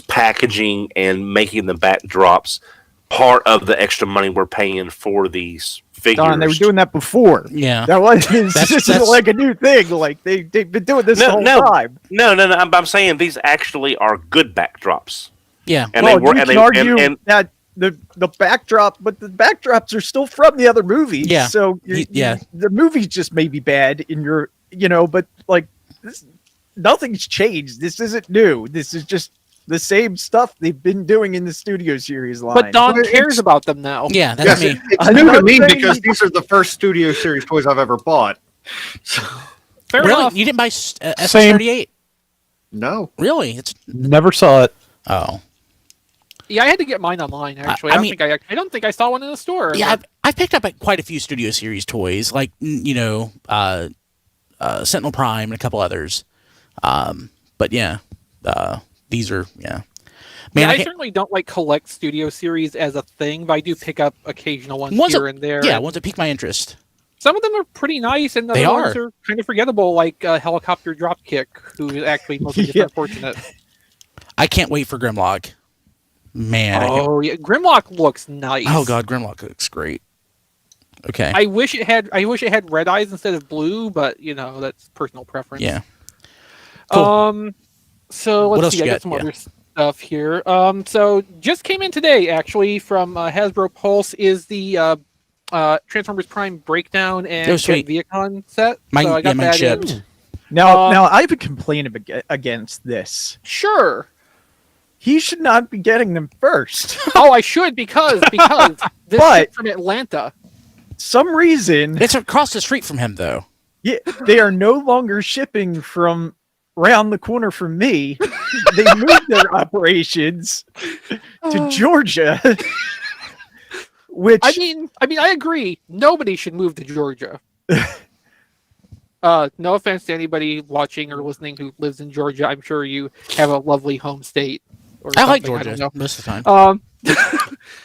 S3: packaging and making the backdrops part of the extra money we're paying for these figures.
S6: Don, they were doing that before.
S1: Yeah,
S6: That wasn't this
S1: That's-
S6: isn't like a new thing. Like they've been doing this the whole time.
S3: No. I'm saying these actually are good backdrops.
S1: yeah.
S3: And
S6: Well,
S3: they were,
S6: you
S3: and
S6: can
S3: they,
S6: argue
S3: and
S6: that the backdrop, but the backdrops are still from the other movies.
S1: Yeah.
S6: So
S1: Yeah.
S6: the movies just may be bad in your, but like this, nothing's changed. This isn't new. This is just the same stuff they've been doing in the Studio Series line.
S2: But Don
S5: Well,
S2: cares about them now.
S1: Yeah, that's
S5: Yes,
S1: me.
S5: it's
S6: I'm
S5: new to
S6: not
S5: me
S6: saying
S5: because
S6: you-
S5: these are the first Studio Series toys I've ever bought. So,
S2: Fair
S1: Really,
S2: enough.
S1: you didn't buy
S4: Same.
S1: SS38?
S5: no.
S1: Really? It's
S4: Never saw it.
S1: oh
S2: Yeah, I had to get mine online. Actually,
S1: I
S2: I,
S1: mean-
S2: I don't think I saw one in the store.
S1: yeah. I've picked up quite a few Studio Series toys, like Sentinel Prime and a couple others. But yeah, these are
S2: Man,
S1: Man,
S2: I
S1: I can't-
S2: certainly don't like collect Studio Series as a thing, but I do pick up occasional ones
S1: Ones
S2: here
S1: that-
S2: and there.
S1: yeah, ones that pique my interest.
S2: Some of them are pretty nice, and the
S1: They
S2: other ones
S1: are.
S2: are kind of forgettable, like Helicopter Dropkick, who is actually mostly just
S6: Yeah.
S2: unfortunate.
S1: I can't wait for Grimlock. Man,
S2: Oh yeah, Grimlock looks nice.
S1: oh god, Grimlock looks great. Okay,
S2: I wish it had red eyes instead of blue, but that's personal preference.
S1: yeah. Cool.
S2: So
S1: What
S2: let's
S1: else
S2: see.
S1: you
S2: I
S1: got?
S2: got some
S1: Yeah.
S2: other stuff here. So just came in today, actually, from Hasbro Pulse is the Transformers Prime Breakdown and
S1: Oh, sweet.
S2: Vehicon set.
S1: Mine,
S2: so I got
S1: mine
S2: that
S1: shipped.
S2: in.
S6: now I have a complaint against this.
S2: Sure.
S6: He should not be getting them first.
S2: Oh, I should because this
S6: But-
S2: is from Atlanta.
S6: Some reason,
S1: It's across the street from him, though.
S6: yeah, they are no longer shipping from round the corner from me. They moved their operations to Georgia, which
S2: I mean, I agree. Nobody should move to Georgia. No offense to anybody watching or listening who lives in Georgia. I'm sure you have a lovely home state. Or
S1: I like
S2: something,
S1: Georgia
S2: don't know.
S1: most of the time.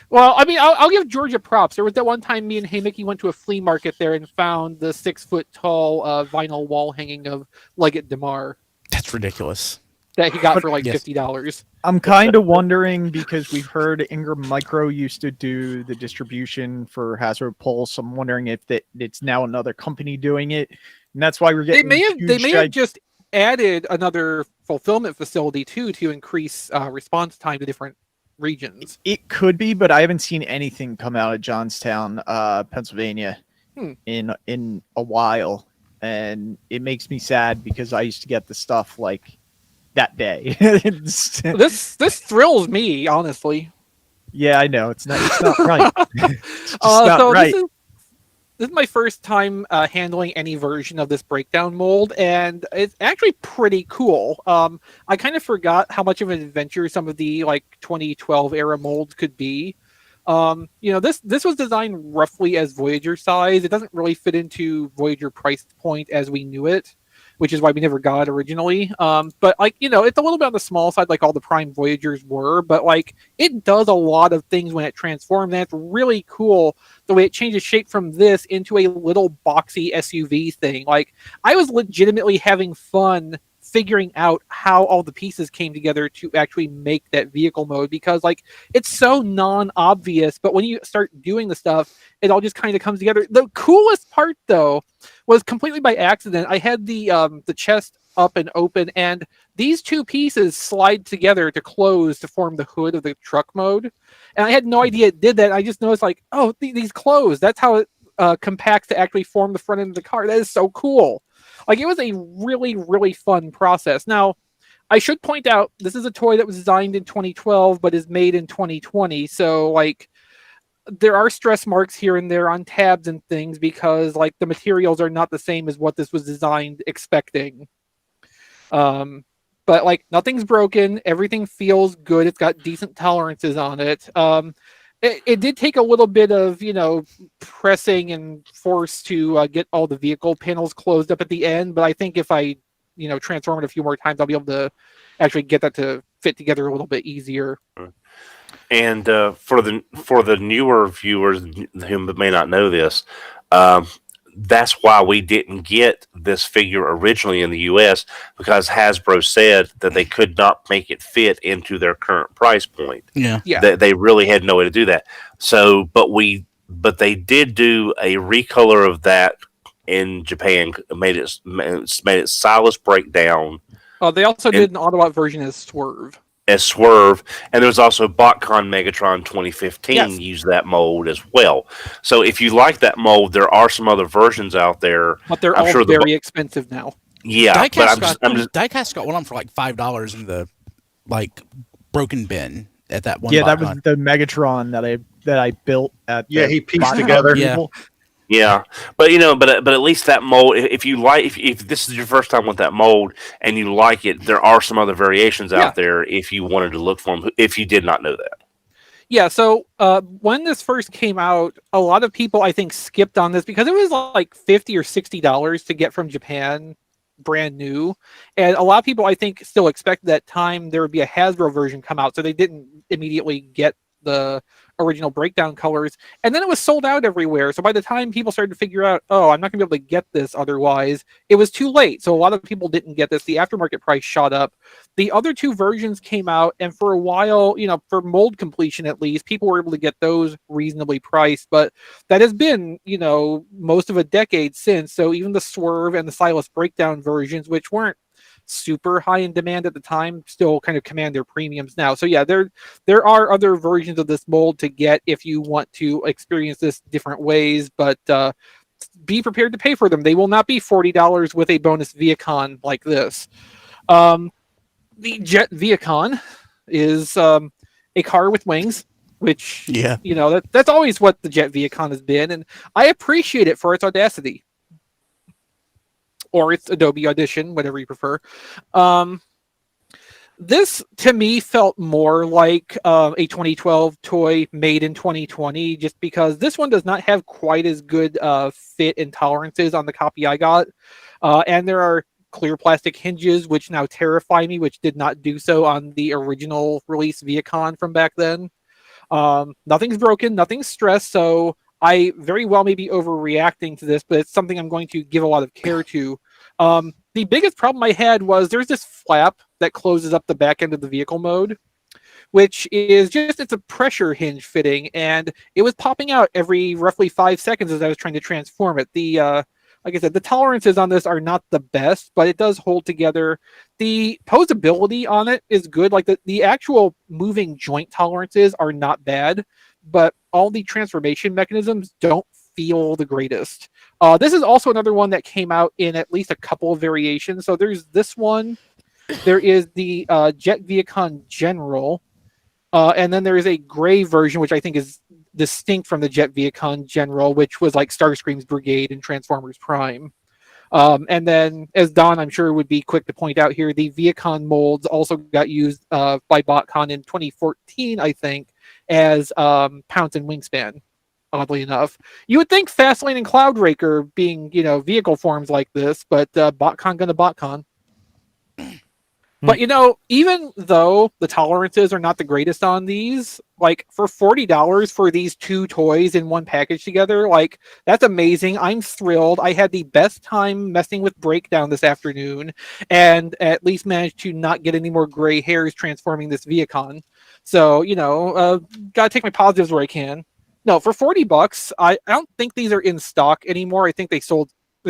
S2: Well, I mean, I'll give Georgia props. There was that one time me and Hey Mickey went to a flea market there and found the 6-foot-tall vinyl wall hanging of Leggett DeMar
S1: That's ridiculous.
S2: that he got for like
S1: Yes.
S2: $50.
S6: I'm kind of wondering because we've heard Ingram Micro used to do the distribution for Hasbro Pulse. I'm wondering if it's now another company doing it, and that's why we're
S2: They
S6: getting.
S2: may have just added another fulfillment facility too to increase response time to different regions.
S6: It could be, but I haven't seen anything come out of Johnstown, Pennsylvania, in a while, and it makes me sad because I used to get the stuff like that day.
S2: This thrills me, honestly.
S6: Yeah, I know it's not right. It's just not
S2: So
S6: right.
S2: this is my first time handling any version of this breakdown mold, and it's actually pretty cool. I kind of forgot how much of an adventure some of the like 2012 era molds could be. This was designed roughly as Voyager size. It doesn't really fit into Voyager price point as we knew it, which is why we never got it originally. But like, it's a little bit on the small side, like all the Prime Voyagers were, but like it does a lot of things when it transforms, and it's really cool the way it changes shape from this into a little boxy SUV thing. Like I was legitimately having fun figuring out how all the pieces came together to actually make that vehicle mode, because like it's so non-obvious, but when you start doing the stuff, it all just kind of comes together. The coolest part though was completely by accident. I had the chest up and open, and these two pieces slide together to close to form the hood of the truck mode, and I had no idea it did that. I just noticed like, oh, these close. That's how it compacts to actually form the front end of the car. That is so cool. Like it was a really, really fun process. Now, I should point out this is a toy that was designed in 2012 but is made in 2020. So like there are stress marks here and there on tabs and things because like the materials are not the same as what this was designed expecting. But like nothing's broken. Everything feels good. It's got decent tolerances on it. It did take a little bit of, pressing and force to get all the vehicle panels closed up at the end. But I think if I, transform it a few more times, I'll be able to actually get that to fit together a little bit easier.
S3: And for the newer viewers who may not know this, that's why we didn't get this figure originally in the U.S. because Hasbro said that they could not make it fit into their current price point.
S1: Yeah.
S3: They really had no way to do that. So, but they did do a recolor of that in Japan. Made it Silas Breakdown.
S2: They also did an Autobot version as Swerve.
S3: And there's also BotCon Megatron 2015 used that mold as well. So if you like that mold, there are some other versions out there,
S2: but they're all very expensive now.
S3: Yeah,
S1: Diecast got one for like $5 in the like broken bin at that one.
S6: Yeah, that was the Megatron that I built at.
S5: Yeah, he pieced together.
S3: Yeah, but at least that mold. If this is your first time with that mold and you like it, there are some other variations out there. If you wanted to look for them, if you did not know that.
S2: Yeah. So when this first came out, a lot of people I think skipped on this because it was like $50 or $60 to get from Japan, brand new, and a lot of people I think still expected that time there would be a Hasbro version come out, so they didn't immediately get the original breakdown colors, and then it was sold out everywhere. So by the time people started to figure out, oh, I'm not gonna be able to get this otherwise, it was too late. So a lot of people didn't get this. The aftermarket price shot up. The other two versions came out, and for a while, for mold completion at least, people were able to get those reasonably priced, but that has been, most of a decade since. So even the Swerve and the Silas breakdown versions, which weren't super high in demand at the time, still kind of command their premiums now. So yeah, there are other versions of this mold to get if you want to experience this different ways, but be prepared to pay for them. They will not be $40 with a bonus Vehicon like this. The Jet Vehicon is a car with wings, which that's always what the Jet Vehicon has been, and I appreciate it for its audacity. Or it's Adobe Audition, whatever you prefer. This to me felt more like a 2012 toy made in 2020, just because this one does not have quite as good fit and tolerances on the copy I got, and there are clear plastic hinges which now terrify me, which did not do so on the original release Vehicon from back then. Nothing's broken, nothing's stressed, so I very well may be overreacting to this, but it's something I'm going to give a lot of care to. The biggest problem I had was there's this flap that closes up the back end of the vehicle mode, which is just, it's a pressure hinge fitting, and it was popping out every roughly 5 seconds as I was trying to transform it. Like I said, the tolerances on this are not the best, but it does hold together. The posability on it is good. Like the actual moving joint tolerances are not bad, but all the transformation mechanisms don't feel the greatest. This is also another one that came out in at least a couple of variations. So there's this one. There is the Jet Vehicon General. And then there is a gray version, which I think is distinct from the Jet Vehicon General, which was like Starscream's Brigade and Transformers Prime. And then, as Don, I'm sure, would be quick to point out here, the Vehicon molds also got used by BotCon in 2014, I think, as Pounce and Wingspan, oddly enough. You would think Fastlane and Cloudraker being, vehicle forms like this, but BotCon gonna BotCon. But, even though the tolerances are not the greatest on these, like, for $40 for these two toys in one package together, like, that's amazing. I'm thrilled. I had the best time messing with Breakdown this afternoon, and at least managed to not get any more gray hairs transforming this Vehicon. So, gotta take my positives where I can. No, for $40, I don't think these are in stock anymore. I think they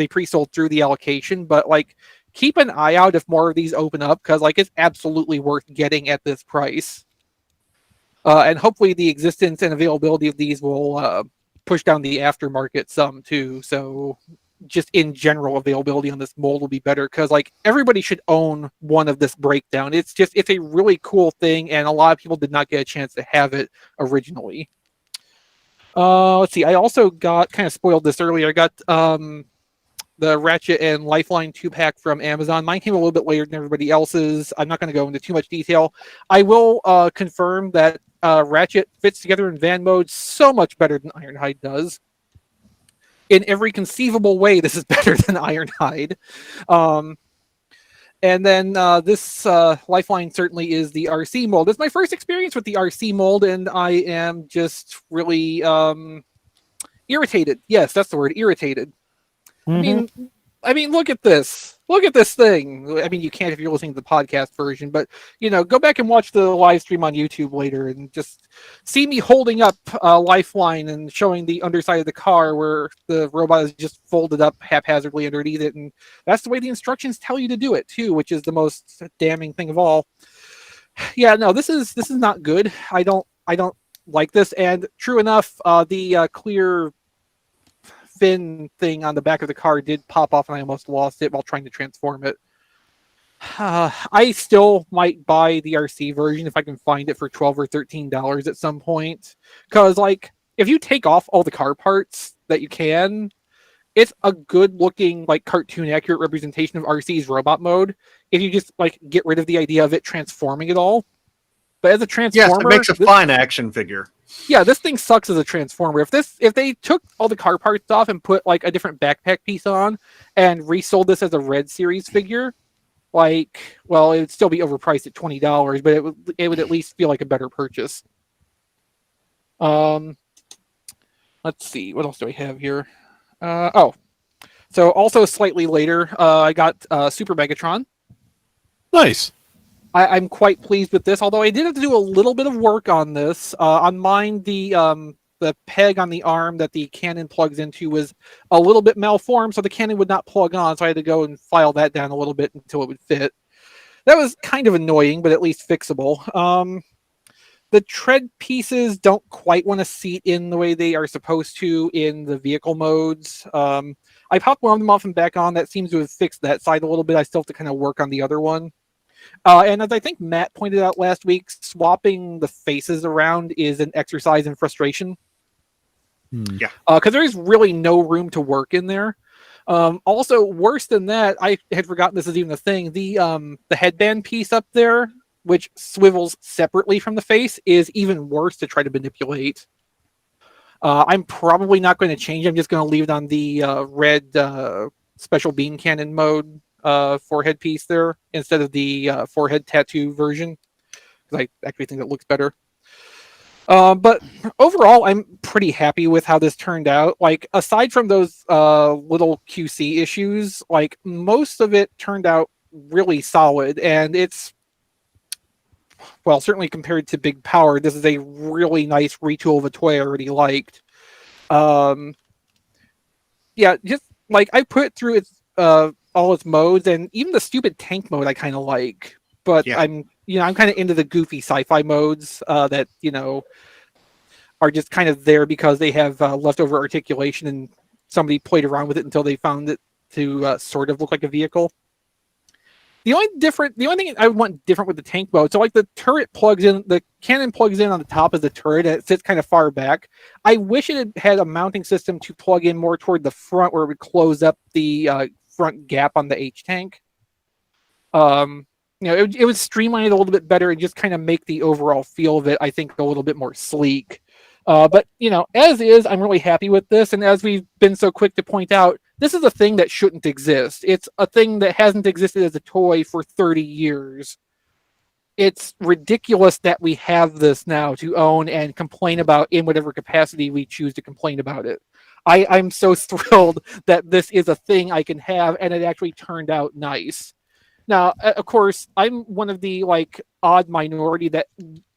S2: pre-sold through the allocation, but, like, keep an eye out if more of these open up, because it's absolutely worth getting at this price. And hopefully the existence and availability of these will push down the aftermarket some too. So just in general, availability on this mold will be better, because everybody should own one of this Breakdown. It's a really cool thing, and a lot of people did not get a chance to have it originally. Let's see. I also got, kind of spoiled this earlier, I got the Ratchet and Lifeline 2-pack from Amazon. Mine came a little bit later than everybody else's. I'm not going to go into too much detail. I will confirm that Ratchet fits together in van mode so much better than Ironhide does. In every conceivable way, this is better than Ironhide. And then this Lifeline certainly is the RC mold. It's my first experience with the RC mold, and I am just really irritated. Yes, that's the word, irritated.
S4: Mm-hmm.
S2: I mean, look at this. Look at this thing. I mean, you can't if you're listening to the podcast version, but go back and watch the live stream on YouTube later, and just see me holding up Lifeline and showing the underside of the car where the robot is just folded up haphazardly underneath it, and that's the way the instructions tell you to do it too, which is the most damning thing of all. Yeah, no, this is not good. I don't like this, and true enough, the clear fin thing on the back of the car did pop off, and I almost lost it while trying to transform it. I still might buy the RC version if I can find it for $12 or $13 at some point, because if you take off all the car parts that you can, it's a good looking cartoon accurate representation of RC's robot mode if you just get rid of the idea of it transforming at all. But as a transformer,
S5: yes, it makes a fine action figure.
S2: Yeah, this thing sucks as a transformer. If they took all the car parts off and put a different backpack piece on and resold this as a Red Series figure, it would still be overpriced at $20, but it would at least feel like a better purchase. Let's see, what else do I have here? So also slightly later, I got Super Megatron.
S4: Nice.
S2: I'm quite pleased with this, although I did have to do a little bit of work on this. On mine, the peg on the arm that the cannon plugs into was a little bit malformed, so the cannon would not plug on, so I had to go and file that down a little bit until it would fit. That was kind of annoying, but at least fixable. The tread pieces don't quite want to seat in the way they are supposed to in the vehicle modes. I popped one of them off and back on. That seems to have fixed that side a little bit. I still have to kind of work on the other one. And as I think Matt pointed out last week, swapping the faces around is an exercise in frustration.
S5: Yeah.
S2: Because there is really no room to work in there. Also, worse than that, I had forgotten this is even a thing. The headband piece up there which swivels separately from the face, is even worse to try to manipulate. I'm probably not going to change. I'm just going to leave it on the red special beam cannon mode forehead piece there instead of the forehead tattoo version, because I actually think it looks better. But overall, I'm pretty happy with how this turned out. Like, aside from those little QC issues, like, most of it turned out really solid, and it's, well, certainly compared to Big Power, this is a really nice retool of a toy I already liked. Yeah, just like I put it through its all its modes, and even the stupid tank mode I kind of like. But
S5: Yeah.
S2: I'm kind of into the goofy sci-fi modes that are just kind of there because they have leftover articulation, and somebody played around with it until they found it to sort of look like a vehicle. The only thing I want different with the tank mode, so like the turret plugs in, the cannon plugs in on the top of the turret, and it sits kind of far back. I wish it had a mounting system to plug in more toward the front, where it would close up the front gap on the H tank. It would streamline it a little bit better and just kind of make the overall feel of it, I think, a little bit more sleek. But as is, I'm really happy with this, and as we've been so quick to point out, this is a thing that shouldn't exist. It's a thing that hasn't existed as a toy for 30 years. It's ridiculous that we have this now to own and complain about in whatever capacity we choose to complain about it. I'm so thrilled that this is a thing I can have, and it actually turned out nice. Now, of course, I'm one of the odd minority that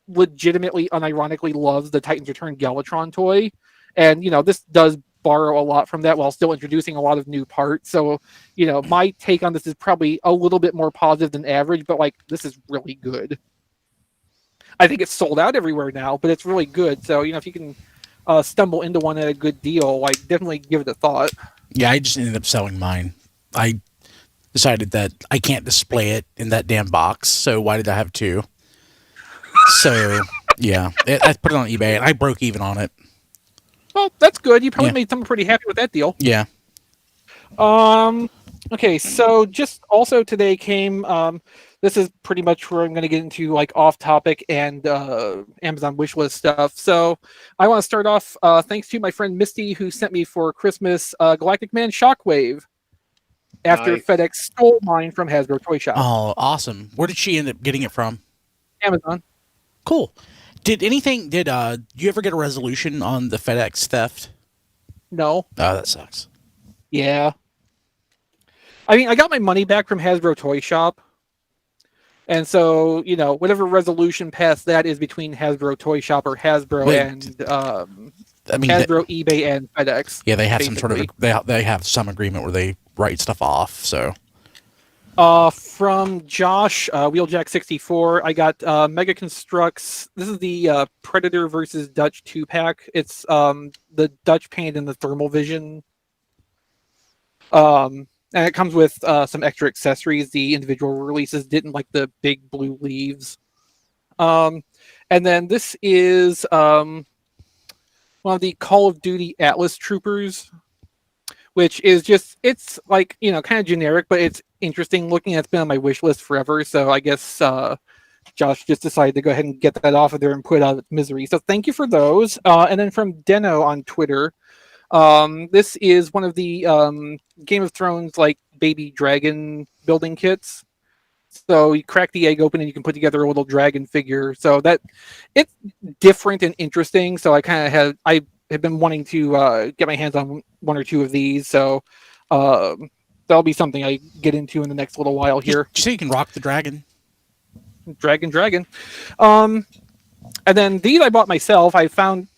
S2: legitimately, unironically loves the Titans Return Galvatron toy, and this does borrow a lot from that while still introducing a lot of new parts. So, my take on this is probably a little bit more positive than average, but this is really good. I think it's sold out everywhere now, but it's really good. So, if you can stumble into one at a good deal, definitely give it a thought.
S1: Yeah, I just ended up selling mine. I decided that I can't display it in that damn box, so why did I have two? So, yeah, I put it on eBay, and I broke even on it.
S2: Well, that's good. You probably made someone pretty happy with that deal.
S1: Yeah.
S2: Okay, so just also today came, this is pretty much where I'm going to get into off-topic and Amazon wishlist stuff. So I want to start off, thanks to my friend Misty, who sent me for Christmas Galactic Man Shockwave after
S5: Nice.
S2: FedEx stole mine from Hasbro Toy Shop.
S1: Oh, awesome. Where did she end up getting it from?
S2: Amazon.
S1: Cool. Did you ever get a resolution on the FedEx theft?
S2: No.
S1: Oh, that sucks.
S2: Yeah. I mean, I got my money back from Hasbro Toy Shop. And so, whatever resolution past that is between Hasbro Toy Shop or Hasbro and Hasbro, eBay, and FedEx.
S1: Yeah, they have
S2: basically
S1: some sort of they have some agreement where they write stuff off. So,
S2: from Josh Wheeljack64, I got Mega Construx. This is the Predator versus Dutch 2-pack. It's the Dutch paint and the thermal vision. And it comes with some extra accessories. The individual releases didn't, like the big blue leaves. And then this is one of the Call of Duty Atlas Troopers, which is just, it's kind of generic, but it's interesting looking. It's been on my wish list forever. So I guess Josh just decided to go ahead and get that off of there and put it out of its misery. So thank you for those. And then from Deno on Twitter, this is one of the Game of Thrones baby dragon building kits. So you crack the egg open and you can put together a little dragon figure. So that it's different and interesting. So I have been wanting to get my hands on one or two of these. So that'll be something I get into in the next little while here.
S1: Did you say you can rock the dragon?
S2: Dragon. And then these I bought myself. I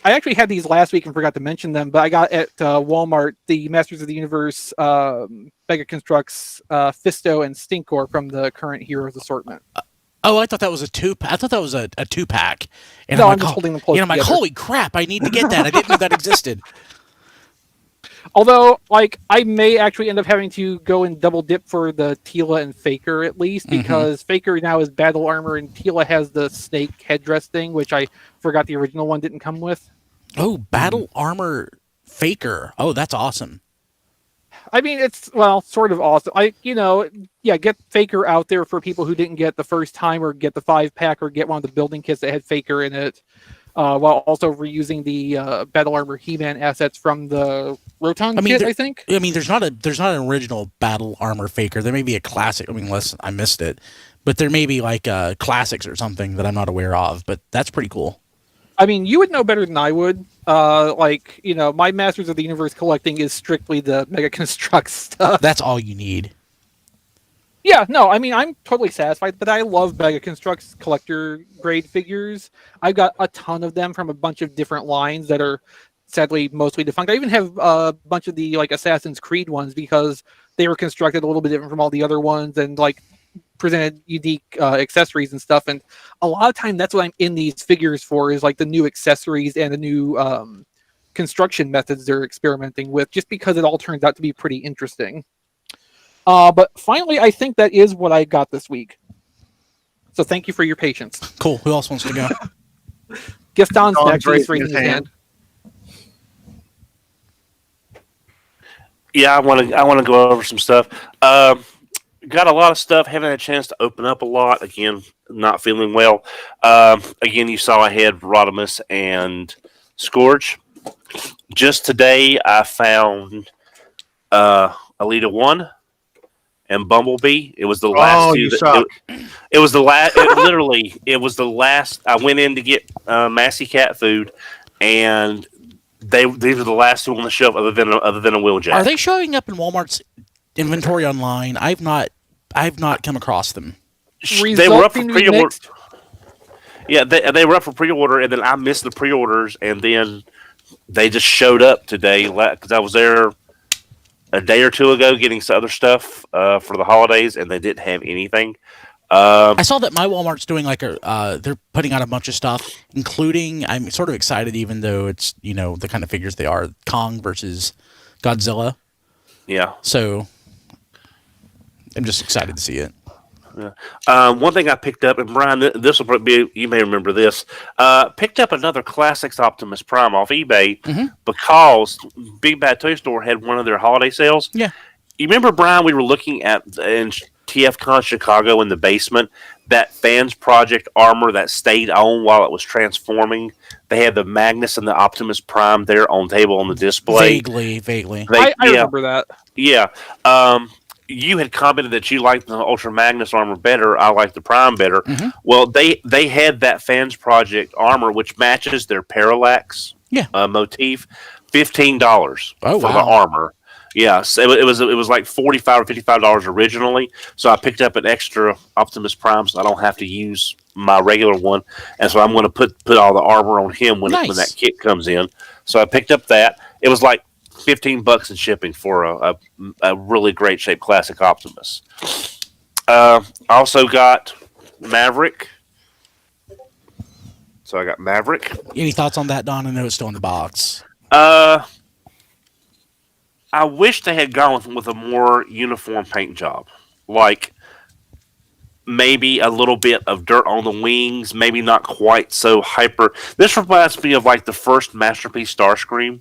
S2: actually had these last week and forgot to mention them, but I got at Walmart the Masters of the Universe Mega Construx Fisto and Stinkor from the current Heroes assortment.
S1: Oh, I thought that was a two-pack. I thought that was a two-pack. And
S2: no, I'm just holding them close
S1: I'm like,
S2: together.
S1: holy crap, I need to get that. I didn't know that existed.
S2: Although, I may actually end up having to go and double dip for the Tila and Faker at least, because Faker now is battle armor and Tila has the snake headdress thing, which I forgot the original one didn't come with.
S1: Oh, battle armor Faker. Oh, that's awesome.
S2: I mean, it's sort of awesome. Get Faker out there for people who didn't get the first time, or get the 5-pack, or get one of the building kits that had Faker in it, while also reusing the Battle Armor He-Man assets from the Roton kit. I think.
S1: I mean, there's not an original Battle Armor Faker. There may be a classic. I mean, unless I missed it, but there may be like classics or something that I'm not aware of. But that's pretty cool.
S2: I mean, you would know better than I would. My Masters of the Universe collecting is strictly the Mega Construx stuff.
S1: That's all you need.
S2: Yeah, no, I mean, I'm totally satisfied, but I love Mega Construx collector grade figures. I've got a ton of them from a bunch of different lines that are sadly mostly defunct. I even have a bunch of the Assassin's Creed ones because they were constructed a little bit different from all the other ones and presented unique accessories and stuff. And a lot of time that's what I'm in these figures for, is the new accessories and the new construction methods they're experimenting with, just because it all turns out to be pretty interesting. But finally, I think that is what I got this week. So thank you for your patience.
S1: Cool. Who else wants to go?
S2: Gaston's next. He's raising his hand.
S3: Yeah, I want to go over some stuff. Got a lot of stuff. Haven't had a chance to open up a lot. Again, not feeling well. Again, you saw I had Rodimus and Scourge. Just today, I found Elita-1 and Bumblebee. It was the last two. It was the last. It was the last. I went in to get Massey cat food, and these were the last two on the shelf, other than a Wheeljack.
S1: Are they showing up in Walmart's inventory online? I've not come across them.
S3: They were up for pre-order. Yeah, they were up for pre-order, and then I missed the pre-orders, and then they just showed up today because I was there a day or two ago getting some other stuff for the holidays, and they didn't have anything.
S1: I saw that my Walmart's doing they're putting out a bunch of stuff, including, I'm sort of excited, even though it's the kind of figures they are, Kong versus Godzilla.
S3: Yeah.
S1: So I'm just excited to see it.
S3: Yeah. One thing I picked up, and Brian, this will be, you may remember this, picked up another Classics Optimus Prime off eBay because Big Bad Toy Store had one of their holiday sales.
S1: Yeah.
S3: You remember, Brian, we were looking at in TFCon Chicago in the basement, that Fans Project armor that stayed on while it was transforming. They had the Magnus and the Optimus Prime there on table on the display.
S1: Vaguely.
S2: I remember that.
S3: Yeah. You had commented that you liked the Ultra Magnus armor better. I like the Prime better.
S1: Mm-hmm.
S3: Well, they had that Fans Project armor, which matches their Parallax motif, $15 for the armor. Yeah, so it was like $45 or $55 originally. So I picked up an extra Optimus Prime, so I don't have to use my regular one. And so I'm going to put all the armor on him when that kit comes in. So I picked up that. It was like $15 in shipping for a really great shaped classic Optimus. I also got Maverick. So I got Maverick.
S1: Any thoughts on that, Don? I know it's still in the box.
S3: I wish they had gone with a more uniform paint job. Like maybe a little bit of dirt on the wings, maybe not quite so hyper. This reminds me of the first Masterpiece Starscream,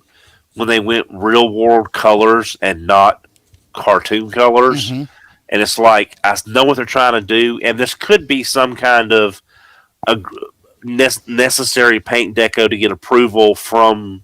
S3: when they went real world colors and not cartoon colors.
S1: Mm-hmm.
S3: And it's like, I know what they're trying to do, and this could be some kind of necessary paint deco to get approval from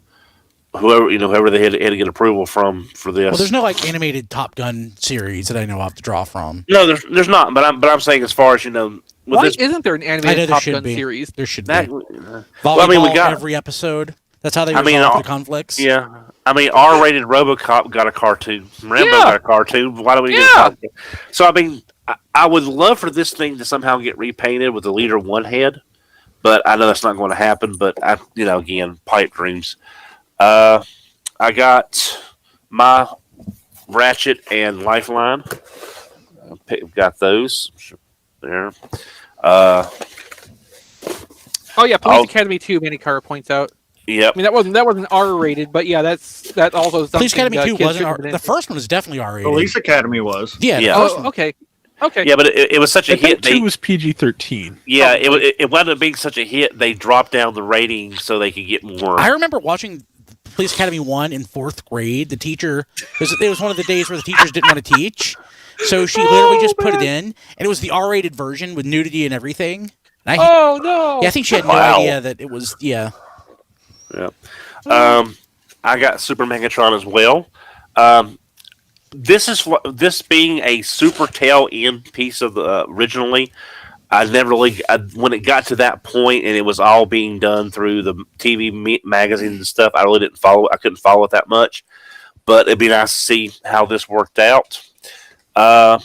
S3: whoever they had to get approval from for this.
S1: Well, there's no animated Top Gun series that I know of to draw from.
S3: No, there's not. But I'm saying, as far as
S2: why isn't there an animated Top Gun series?
S1: There should be.
S3: We got
S1: every episode. That's how they resolve the conflicts.
S3: Yeah. R-rated RoboCop got a cartoon. Rambo got a cartoon. Why don't we get a cartoon? So, I would love for this thing to somehow get repainted with the Leader 1 head, but I know that's not going to happen. But, again, pipe dreams. I got my Ratchet and Lifeline. Got those. There.
S2: Police Academy 2, Manicara points out.
S3: Yep.
S2: I mean, that wasn't R-rated, but that also something.
S1: Police Academy 2 wasn't R. The first one was definitely R-rated.
S5: Police Academy was.
S1: Yeah.
S2: Okay.
S3: Yeah, but it was such a hit.
S4: 2 was PG-13.
S3: Yeah, it wound up being such a hit. They dropped down the rating so they could get more.
S1: I remember watching Police Academy 1 in 4th grade. The teacher, it was one of the days where the teachers didn't want to teach. So she literally just put it in, and it was the R-rated version with nudity and everything. And
S2: Oh no!
S1: Yeah, I think she had no idea that it was. Yeah.
S3: Yeah. I got Super Megatron as well. This being a super tail end piece of the originally. I never really when it got to that point and it was all being done through the TV magazines and stuff. I really didn't follow. I couldn't follow it that much, but it'd be nice to see how this worked out. And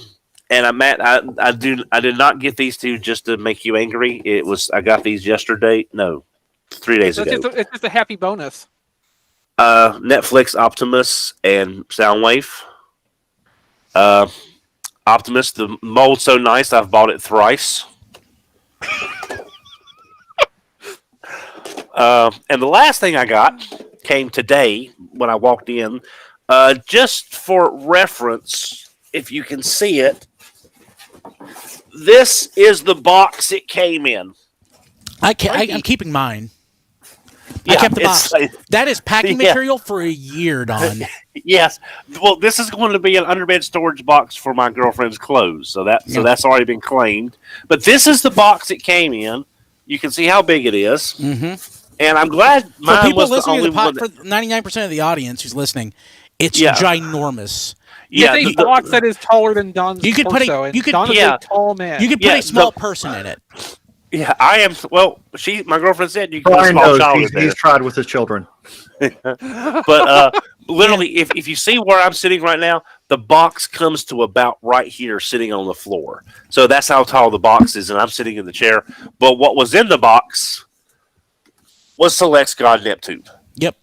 S3: I did not get these two just to make you angry. I got these yesterday. No, 3 days ago.
S2: It's just a happy bonus.
S3: Netflix Optimus and Soundwave. Optimus, the mold's so nice I've bought it thrice. And the last thing I got came today when I walked in. Just for reference, if you can see it, this is the box it came in.
S1: I'm keeping mine.
S3: Yeah,
S1: I kept the box. That is packing material for a year, Don.
S3: Yes. Well, this is going to be an underbed storage box for my girlfriend's clothes. So that's already been claimed. But this is the box it came in. You can see how big it is.
S1: Mm-hmm.
S3: And I'm glad mine was the only one.
S1: For 99% of the audience who's listening, it's ginormous.
S2: Yeah, it's a box that is taller than Don's
S1: you could
S2: torso,
S1: put a,
S2: Don is a tall man.
S1: You could put a small person in it.
S3: Yeah, I am. Well, my girlfriend said you can put a
S5: Brian
S3: small
S5: knows
S3: child in there.
S5: he's tried with his children.
S3: But literally, if you see where I'm sitting right now, the box comes to about right here, sitting on the floor. So that's how tall the box is, and I'm sitting in the chair. But what was in the box was Select's God Neptune.
S1: Yep.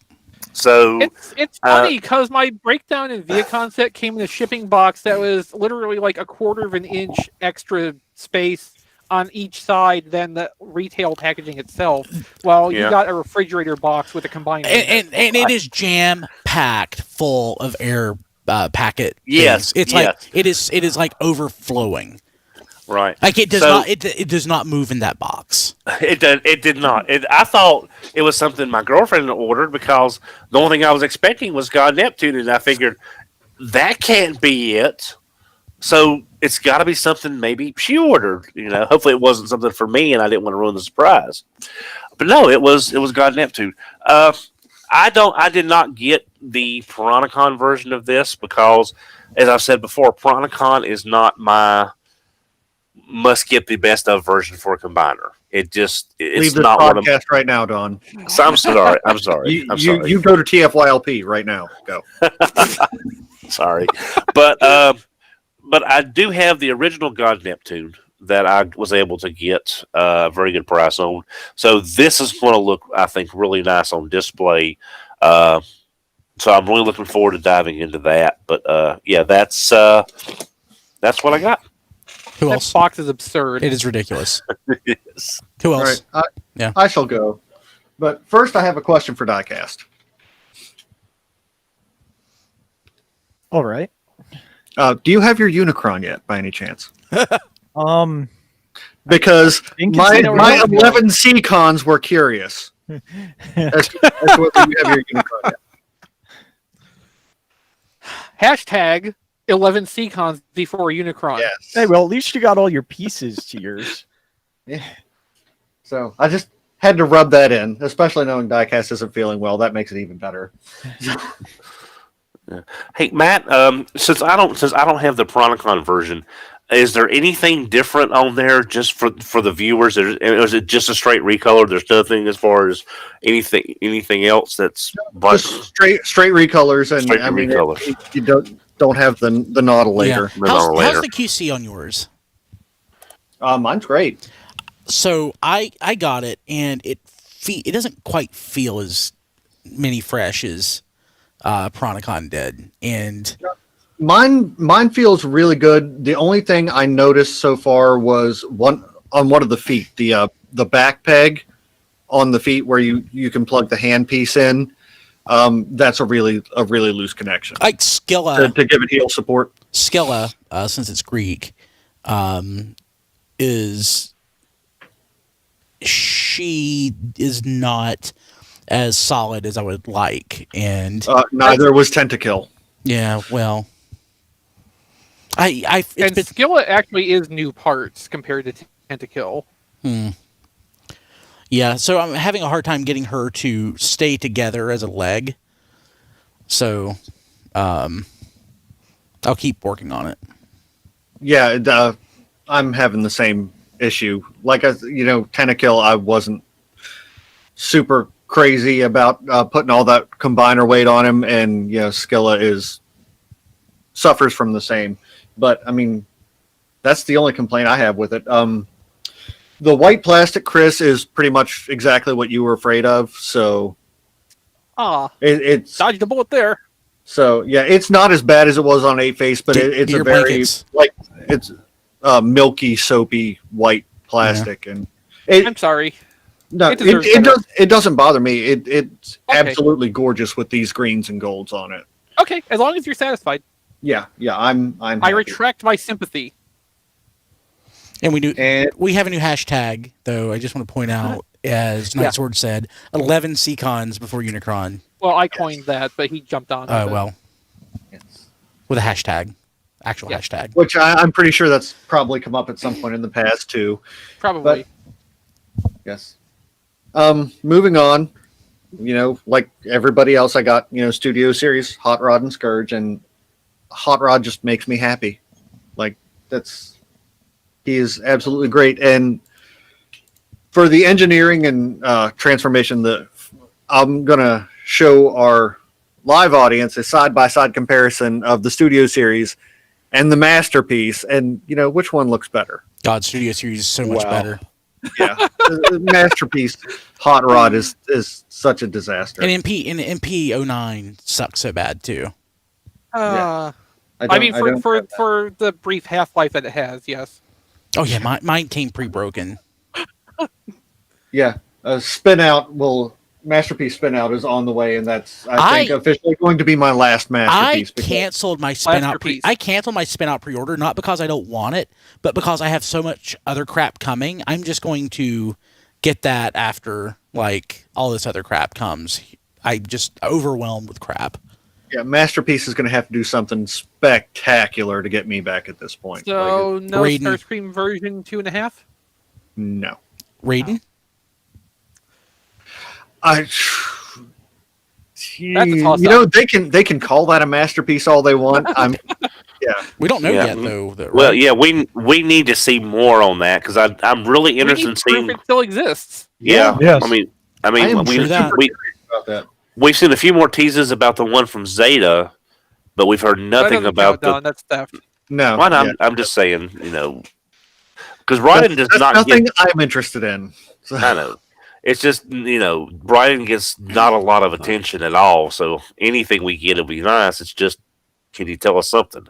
S3: So
S2: it's funny because my breakdown in Vehicon set came in a shipping box that was literally like 1/4 of an inch extra space on each side than the retail packaging itself. Well, you got a refrigerator box with a combined
S1: and it is jam packed full of air packet.
S3: Yes,
S1: things. It's like it is like overflowing.
S3: Right.
S1: Like it does not move in that box.
S3: It did not. I thought it was something my girlfriend ordered because the only thing I was expecting was God Neptune, and I figured that can't be it. So it's got to be something maybe she ordered. Hopefully it wasn't something for me, and I didn't want to ruin the surprise. But no, it was God Neptune. I did not get the Piranacon version of this because, as I've said before, Piranacon is not my must get the best of version for a combiner. It's
S5: Leave this
S3: not
S5: podcast right now, Don.
S3: So I'm sorry. I'm sorry.
S5: You go to TFYLP right now. Go.
S3: Sorry, but I do have the original God Neptune that I was able to get a very good price on. So this is going to look, I think, really nice on display. So I'm really looking forward to diving into that. But that's what I got.
S1: Who
S2: that
S1: else?
S2: Box is absurd.
S1: It is ridiculous.
S3: Yes.
S1: Who else?
S5: All right, I shall go. But first, I have a question for Diecast.
S6: All right.
S5: Do you have your Unicron yet, by any chance? Because
S6: think
S5: my
S6: it's in a
S5: 11 C-Cons were curious. That's whether you have your Unicron yet.
S2: Hashtag 11 Seacons before Unicron.
S5: Yes.
S6: Hey, well, at least you got all your pieces to yours.
S5: Yeah. So I just had to rub that in, especially knowing Diecast isn't feeling well. That makes it even better.
S3: Hey Matt, since I don't have the Piranacon version, is there anything different on there just for the viewers? Is it just a straight recolor? There's nothing as far as anything else that's
S5: just straight recolors, and
S3: straight
S5: I mean
S3: recolors.
S5: you don't have the Nautilus.
S1: Yeah. How's the QC on yours?
S5: Mine's great.
S1: So I got it, and it doesn't quite feel as mini fresh as Piranacon did, and
S5: mine feels really good. The only thing I noticed so far was one of the feet, the back peg on the feet where you can plug the handpiece in. That's a really loose connection.
S1: Like Skilla
S5: to give it heel support.
S1: Skilla, since it's Greek, she is not as solid as I would like, and
S5: Neither was Tentakill.
S1: yeah, well, it's
S2: And
S1: been,
S2: Skillet actually is new parts compared to Tentakill.
S1: yeah. So I'm having a hard time getting her to stay together as a leg. So, I'll keep working on it.
S5: Yeah, I'm having the same issue. Like, Tentakill, I wasn't super crazy about putting all that combiner weight on him, and Skilla suffers from the same. But I mean, that's the only complaint I have with it. The white plastic Chris is pretty much exactly what you were afraid of. So it's
S2: Dodged a bullet there.
S5: so yeah, it's not as bad as it was on 8-Face, but it's a
S1: Your
S5: very
S1: blankets.
S5: it's milky, soapy white plastic, and
S2: I'm sorry.
S5: no,
S2: It deserves better.
S5: it doesn't bother me. It's
S2: Okay.
S5: absolutely gorgeous with these greens and golds on it.
S2: Okay, as long as you're satisfied.
S5: Yeah, I'm
S2: I
S5: happy.
S2: retract my sympathy.
S1: And
S5: And
S1: we have a new hashtag, though. I just want to point out, as
S2: Yeah.
S1: Nightsword said, 11 Seacons before Unicron.
S2: Well, I coined that, but he jumped on.
S1: Oh,
S2: with it.
S1: well, with a hashtag, actual hashtag.
S5: which I'm pretty sure that's probably come up at some point in the past too.
S2: Probably.
S5: Yes. Moving on, like everybody else, I got, Studio Series, Hot Rod and Scourge, and Hot Rod just makes me happy. Like, he is absolutely great. And for the engineering and transformation, I'm going to show our live audience a side-by-side comparison of the Studio Series and the Masterpiece, and, which one looks better.
S1: God, Studio Series is so much
S6: Wow.
S1: better.
S5: Yeah. The Masterpiece Hot Rod is such a disaster.
S1: And MP 09 sucks so bad, too.
S2: I
S5: don't-
S2: mean,
S5: don't
S2: for
S5: have that.
S2: for the brief half-life that it has, yes.
S1: Oh, yeah, mine came pre-broken.
S5: Yeah, Masterpiece Spin Out is on the way, and that's I think officially going to be my last Masterpiece.
S1: I canceled my spin out.
S2: Masterpiece.
S1: I canceled my spin out pre-order not because I don't want it, but because I have so much other crap coming. I'm just going to get that after all this other crap comes. I'm just overwhelmed with crap.
S5: Yeah, Masterpiece is going to have to do something spectacular to get me back at this point.
S2: So no
S1: Raiden.
S2: Starscream version 2.5.
S5: No,
S1: Raiden,
S2: That's a toss-up.
S5: they can call that a masterpiece all they want.
S1: we don't know
S3: Yeah.
S1: yet though.
S3: Well,
S1: right?
S3: yeah, we need to see more on that because I'm really
S2: We
S3: interested
S2: need
S3: in
S2: proof
S3: seeing.
S2: it still exists.
S3: Yeah,
S4: Yes.
S3: I mean,
S1: I am sure that.
S5: about that.
S3: we've seen a few more teases about the one from Zeta, but we've heard
S2: That
S3: nothing
S2: doesn't
S3: about
S2: count, Don. That's theft.
S5: No,
S3: Well,
S5: yeah.
S3: I'm just saying, because Ryan does
S5: That's
S3: not
S5: nothing
S3: get.
S5: I'm interested in. So-
S3: I know. It's just Brian gets not a lot of attention at all. So anything we get will be nice. It's just, can you tell us something?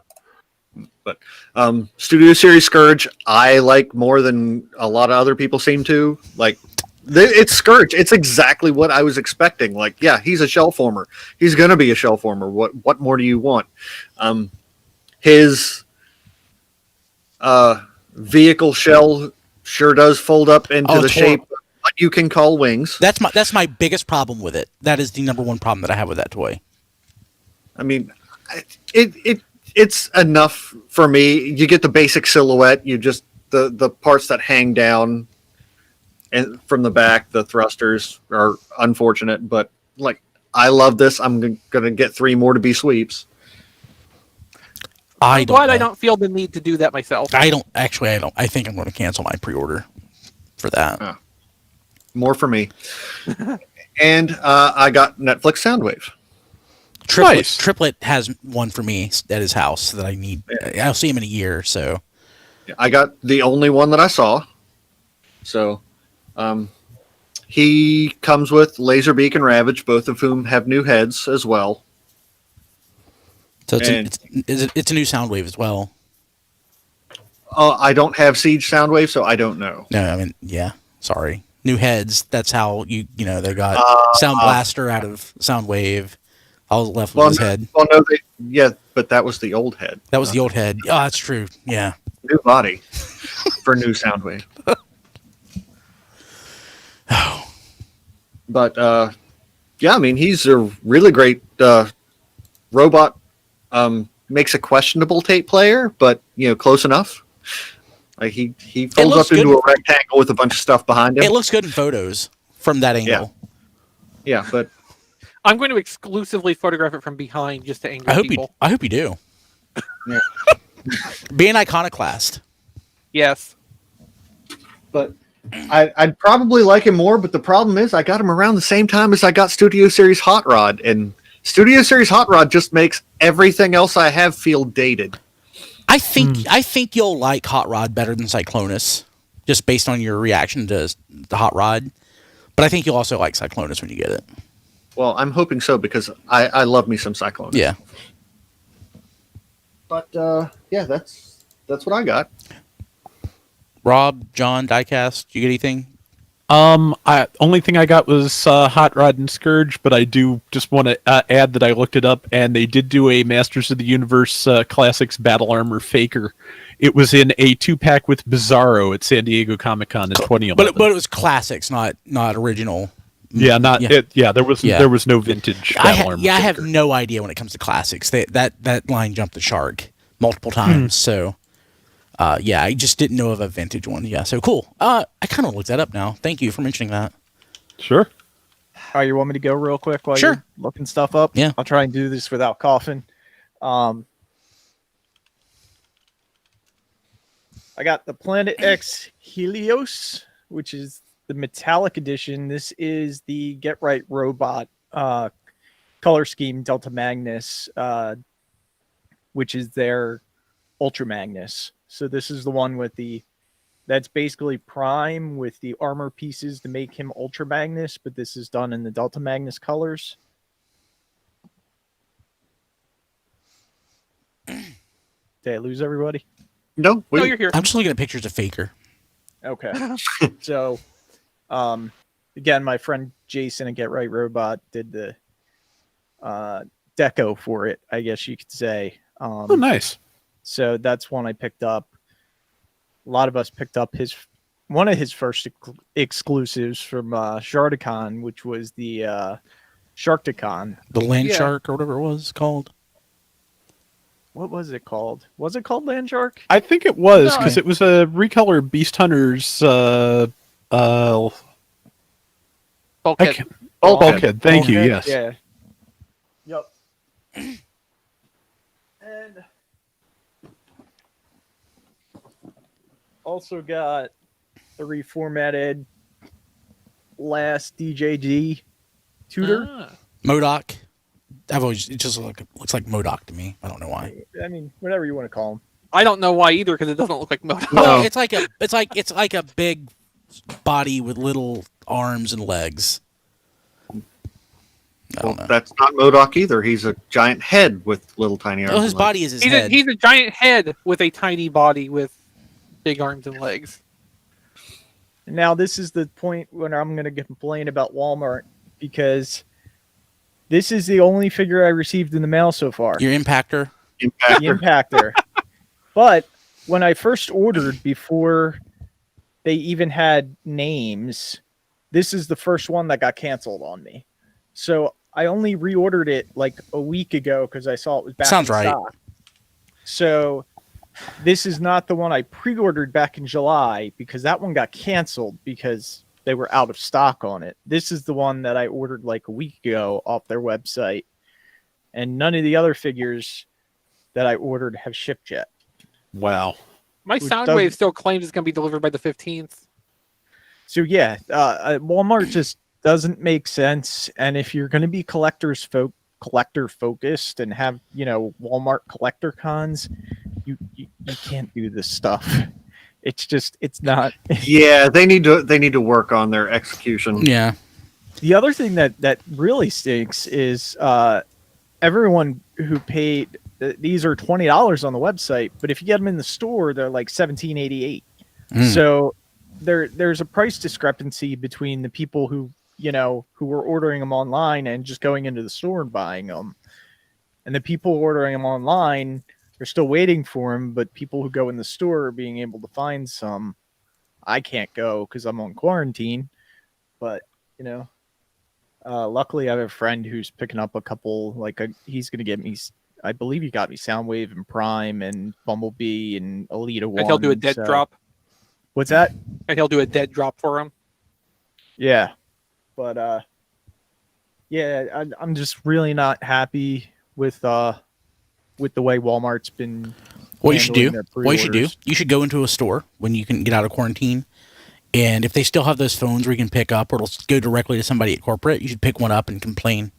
S5: But Studio Series Scourge, I like more than a lot of other people seem to. Like, it's Scourge. It's exactly what I was expecting. Like, yeah, he's a shellformer. He's going to be a shellformer. What more do you want? His vehicle shell sure does fold up into
S1: Oh,
S5: the
S1: it's
S5: shape of what you can call wings.
S1: That's my biggest problem with it. That is the number one problem that I have with that toy.
S5: I mean, it's enough for me. You get the basic silhouette. You just the parts that hang down and from the back, the thrusters are unfortunate, but I love this. I'm gonna get 3 more to be sweeps.
S2: I'm
S1: don't
S2: glad I
S1: know.
S2: don't feel the need to do that myself.
S1: I don't. I think I'm going to cancel my pre-order for that.
S5: More for me. And I got Netflix Soundwave.
S4: Nice.
S1: Triplet has one for me at his house that I need. I'll see him in a year, so
S5: I got the only one that I saw. So he comes with Laserbeak and Ravage, both of whom have new heads as well.
S1: so
S5: And-
S1: it's a new Soundwave as well.
S5: I don't have Siege Soundwave, so I don't know.
S1: No, I mean, yeah. Sorry, new heads. That's how they got Sound Blaster out of Soundwave. I was left with his head.
S5: Well, no, but that was the old head.
S1: That was the old head. Oh, that's true. Yeah.
S5: New body for new Soundwave. But Yeah, I mean, he's a really great robot. Makes a questionable tape player, but close enough. Like he folds
S1: looks
S5: up into
S1: good.
S5: a rectangle with a bunch of stuff behind him.
S1: It looks good in photos from that angle.
S5: Yeah, but
S2: I'm going to exclusively photograph it from behind just to anger people.
S1: I hope you do.
S5: Yeah.
S1: Be an iconoclast.
S2: Yes.
S5: But I'd probably like him more, but the problem is I got him around the same time as I got Studio Series Hot Rod, and Studio Series Hot Rod just makes everything else I have feel dated.
S1: I think you'll like Hot Rod better than Cyclonus, just based on your reaction to the Hot Rod. But I think you'll also like Cyclonus when you get it.
S5: Well, I'm hoping so because I love me some Cyclone.
S1: Yeah.
S5: But yeah, that's what I got.
S1: Rob, John, Diecast, you get anything?
S4: Only thing I got was Hot Rod and Scourge, but I do just want to add that I looked it up, and they did do a Masters of the Universe Classics Battle Armor Faker. It was in a 2-pack with Bizarro at San Diego Comic-Con in 2011.
S1: But it was classics, not original.
S4: Yeah, there was no vintage Battle Armor.
S1: I have no idea when it comes to classics. That line jumped the shark multiple times. So, yeah, I just didn't know of a vintage one. Yeah, so cool. I kind of looked that up now. Thank you for mentioning that.
S4: Sure.
S6: Oh, you want me to go real quick while
S1: Sure.
S6: you're looking stuff up?
S1: Yeah.
S6: I'll try and do this without coughing. I got the Planet X Helios, which is the metallic edition. This is the Get Right Robot color scheme Delta Magnus, which is their Ultra Magnus. So this is the one with that's basically Prime with the armor pieces to make him Ultra Magnus, but this is done in the Delta Magnus colors. Did I lose everybody?
S5: No,
S2: No, you're here.
S1: I'm just looking at pictures of Faker.
S6: Okay. So, again, my friend Jason at Get Right Robot did the deco for it, I guess you could say.
S4: Oh, nice.
S6: So that's one I picked up. A lot of us picked up one of his first exclusives from Shardicon, which was the Sharkticon.
S1: The Land Shark or whatever it was called.
S6: What was it called? Was it called Land Shark?
S4: I think it was,
S6: No.
S4: because it was a recolor Beast Hunters
S2: Bulkhead.
S4: Bulkhead. Thank you, yes.
S6: Yeah. Yep. And also got the reformatted last DJD tutor.
S1: MODOK. It just looks like MODOK to me. I don't know why.
S6: I mean, whatever you want to call him.
S2: I don't know why either because it doesn't look like Moto.
S1: Well, it's like a big body with little arms and legs. I don't know.
S5: That's not MODOK either. He's a giant head with little tiny arms.
S1: Well, his
S5: and legs.
S1: body is his head.
S2: He's a giant head with a tiny body with big arms and legs.
S6: Now, this is the point when I'm going to complain about Walmart because this is the only figure I received in the mail so far.
S1: Your Impactor.
S6: The Impactor. But when I first ordered, before they even had names, this is the first one that got canceled on me. So I only reordered it like a week ago because I saw it was back
S1: Sounds
S6: in
S1: right.
S6: stock. So this is not the one I pre-ordered back in July because that one got canceled because they were out of stock on it. This is the one that I ordered like a week ago off their website. And none of the other figures that I ordered have shipped yet.
S4: Wow.
S2: My
S6: Which
S2: Soundwave
S6: doesn't-
S2: still claims it's going to be delivered by the 15th.
S6: So yeah, Walmart just doesn't make sense. And if you're going to be collector focused and have, Walmart collector cons, you can't do this stuff. It's not.
S5: Yeah, they need to work on their execution.
S1: Yeah.
S6: The other thing that really stinks is everyone who paid. These are $20 on the website, but if you get them in the store, they're like $17.88. So there's a price discrepancy between the people who were ordering them online and just going into the store and buying them, and the people ordering them online are still waiting for them. But people who go in the store are being able to find some. I can't go because I'm on quarantine, but Luckily, I have a friend who's picking up a couple. He's going to get me. I believe he got me Soundwave and Prime and Bumblebee and Elita-1.
S2: And he'll do a dead drop.
S6: What's that?
S2: And he'll do a dead drop for him.
S6: Yeah, but yeah, I'm just really not happy with the way Walmart's been.
S1: What you should do, you should go into a store when you can get out of quarantine, and if they still have those phones where you can pick up, or it'll go directly to somebody at corporate, you should pick one up and complain.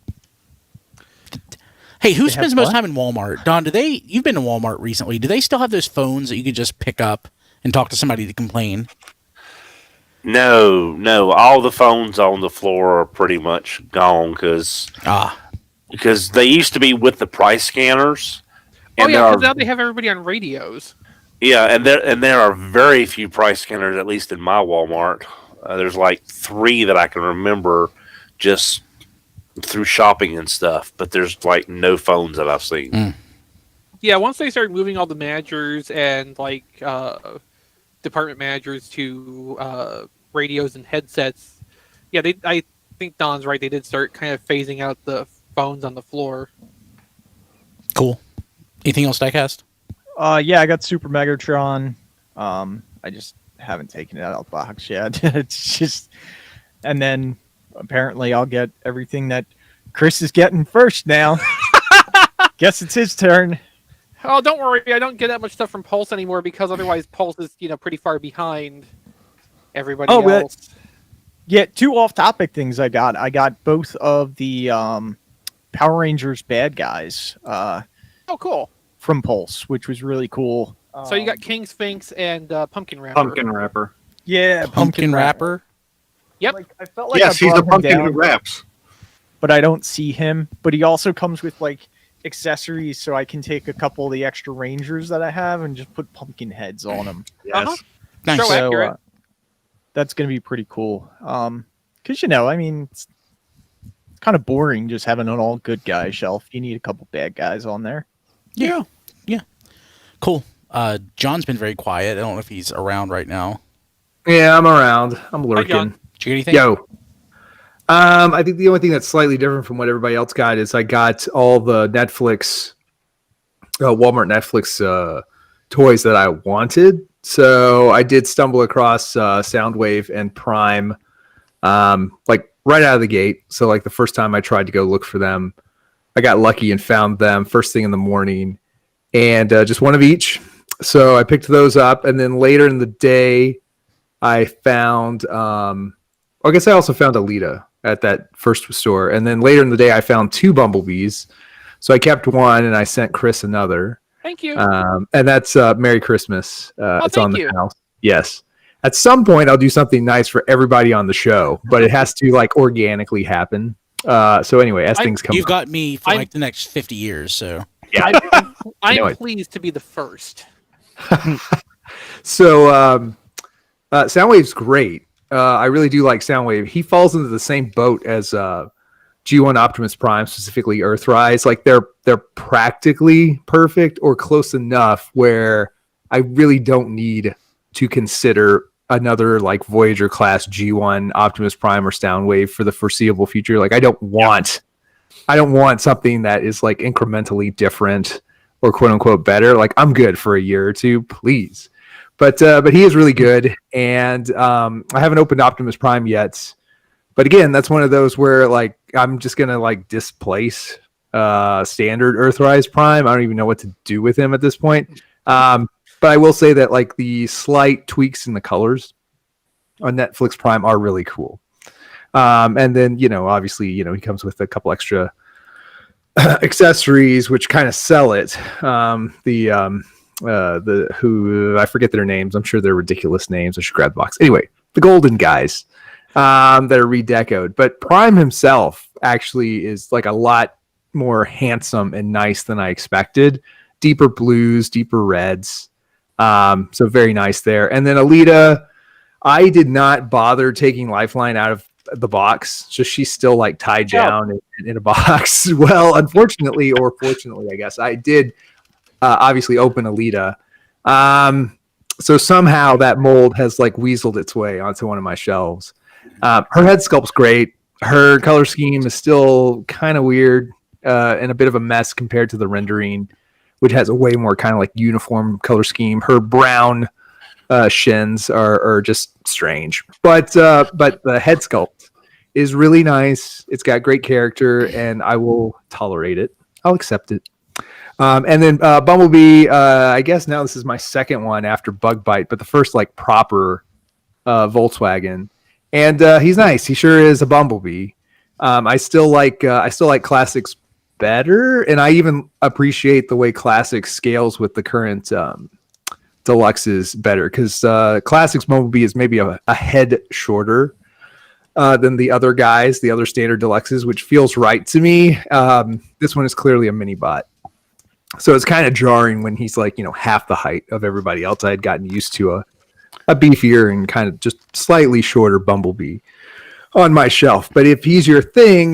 S1: Hey, who spends most time in Walmart? Don, you've been to Walmart recently. Do they still have those phones that you could just pick up and talk to somebody to complain?
S3: No. All the phones on the floor are pretty much gone because they used to be with the price scanners.
S2: And because now they have everybody on radios.
S3: Yeah, and there are very few price scanners, at least in my Walmart. There's like 3 that I can remember just through shopping and stuff, but there's like no phones that I've seen.
S2: Yeah, once they started moving all the managers and department managers to radios and headsets, I think Don's right. They did start kind of phasing out the phones on the floor.
S1: Cool. Anything else, Diecast?
S6: Yeah, I got Super Megatron. I just haven't taken it out of the box yet. It's just, and then apparently I'll get everything that Chris is getting first now. Guess it's his turn.
S2: Oh, don't worry. I don't get that much stuff from Pulse anymore because otherwise Pulse is, pretty far behind everybody else.
S6: Yeah, 2 off-topic things I got. I got both of the Power Rangers bad guys.
S2: Oh, cool.
S6: From Pulse, which was really cool.
S2: So you got King Sphinx and Pumpkin Rapper.
S5: Pumpkin Rapper.
S6: Yeah,
S1: Pumpkin Rapper.
S2: Yep.
S6: I felt like
S5: yes, he's the pumpkin who raps.
S6: But I don't see him. But he also comes with accessories, so I can take a couple of the extra Rangers that I have and just put pumpkin heads on them.
S5: Yes.
S1: Nice.
S2: So accurate.
S6: That's going to be pretty cool. Because, it's kind of boring just having an all good guy shelf. You need a couple bad guys on there.
S1: Yeah. Cool. John's been very quiet. I don't know if he's around right now.
S7: Yeah, I'm around. I'm lurking.
S2: John.
S1: Did you get anything?
S7: Yo. I think the only thing that's slightly different from what everybody else got is I got all the Walmart Netflix toys that I wanted. So I did stumble across Soundwave and Prime, right out of the gate. So the first time I tried to go look for them, I got lucky and found them first thing in the morning, and just one of each. So I picked those up, and then later in the day, I found. I guess I also found Elita at that first store, and then later in the day, I found 2 Bumblebees. So I kept one, and I sent Chris another.
S2: Thank you.
S7: And that's Merry Christmas. It's on the house. Yes. At some point, I'll do something nice for everybody on the show, but it has to organically happen. So anyway, as things come,
S1: you've got me for the next 50 years. So
S7: yeah,
S2: I'm pleased to be the first.
S7: So Soundwave's great. I really do like Soundwave. He falls into the same boat as G1 Optimus Prime, specifically Earthrise. They're practically perfect or close enough where I really don't need to consider another Voyager class G1 Optimus Prime or Soundwave for the foreseeable future. I don't want something that is incrementally different or quote unquote better. I'm good for a year or 2, please. But he is really good, and I haven't opened Optimus Prime yet. But again, that's one of those where I'm just gonna displace standard Earthrise Prime. I don't even know what to do with him at this point. But I will say that the slight tweaks in the colors on Netflix Prime are really cool. And then obviously he comes with a couple extra accessories which kind of sell it. Who I forget their names. I'm sure they're ridiculous names. I should grab the box. Anyway, the golden guys that are redecoed. But Prime himself actually is a lot more handsome and nice than I expected. Deeper blues, deeper reds. So very nice there. And then Elita, I did not bother taking Lifeline out of the box. So she's still tied down in a box. Well, unfortunately or fortunately, I guess I did obviously open Elita. So somehow that mold has weaseled its way onto one of my shelves. Her head sculpt's great. Her color scheme is still kind of weird and a bit of a mess compared to the rendering, which has a way more kind of like uniform color scheme. Her brown shins are just strange, but the head sculpt is really nice. It's got great character, and I will tolerate it. I'll accept it. And then Bumblebee, I guess now this is my second one after Bug Bite, but the first like proper Volkswagen, and he's nice. He sure is a Bumblebee. I still like Classics better, and I even appreciate the way Classics scales with the current Deluxes better, because Classics Bumblebee is maybe a head shorter than the other guys, the other standard Deluxes, which feels right to me. This one is clearly a mini bot. So it's kind of jarring when he's like, half the height of everybody else. I had gotten used to a beefier and kind of just slightly shorter Bumblebee on my shelf. But if he's your thing,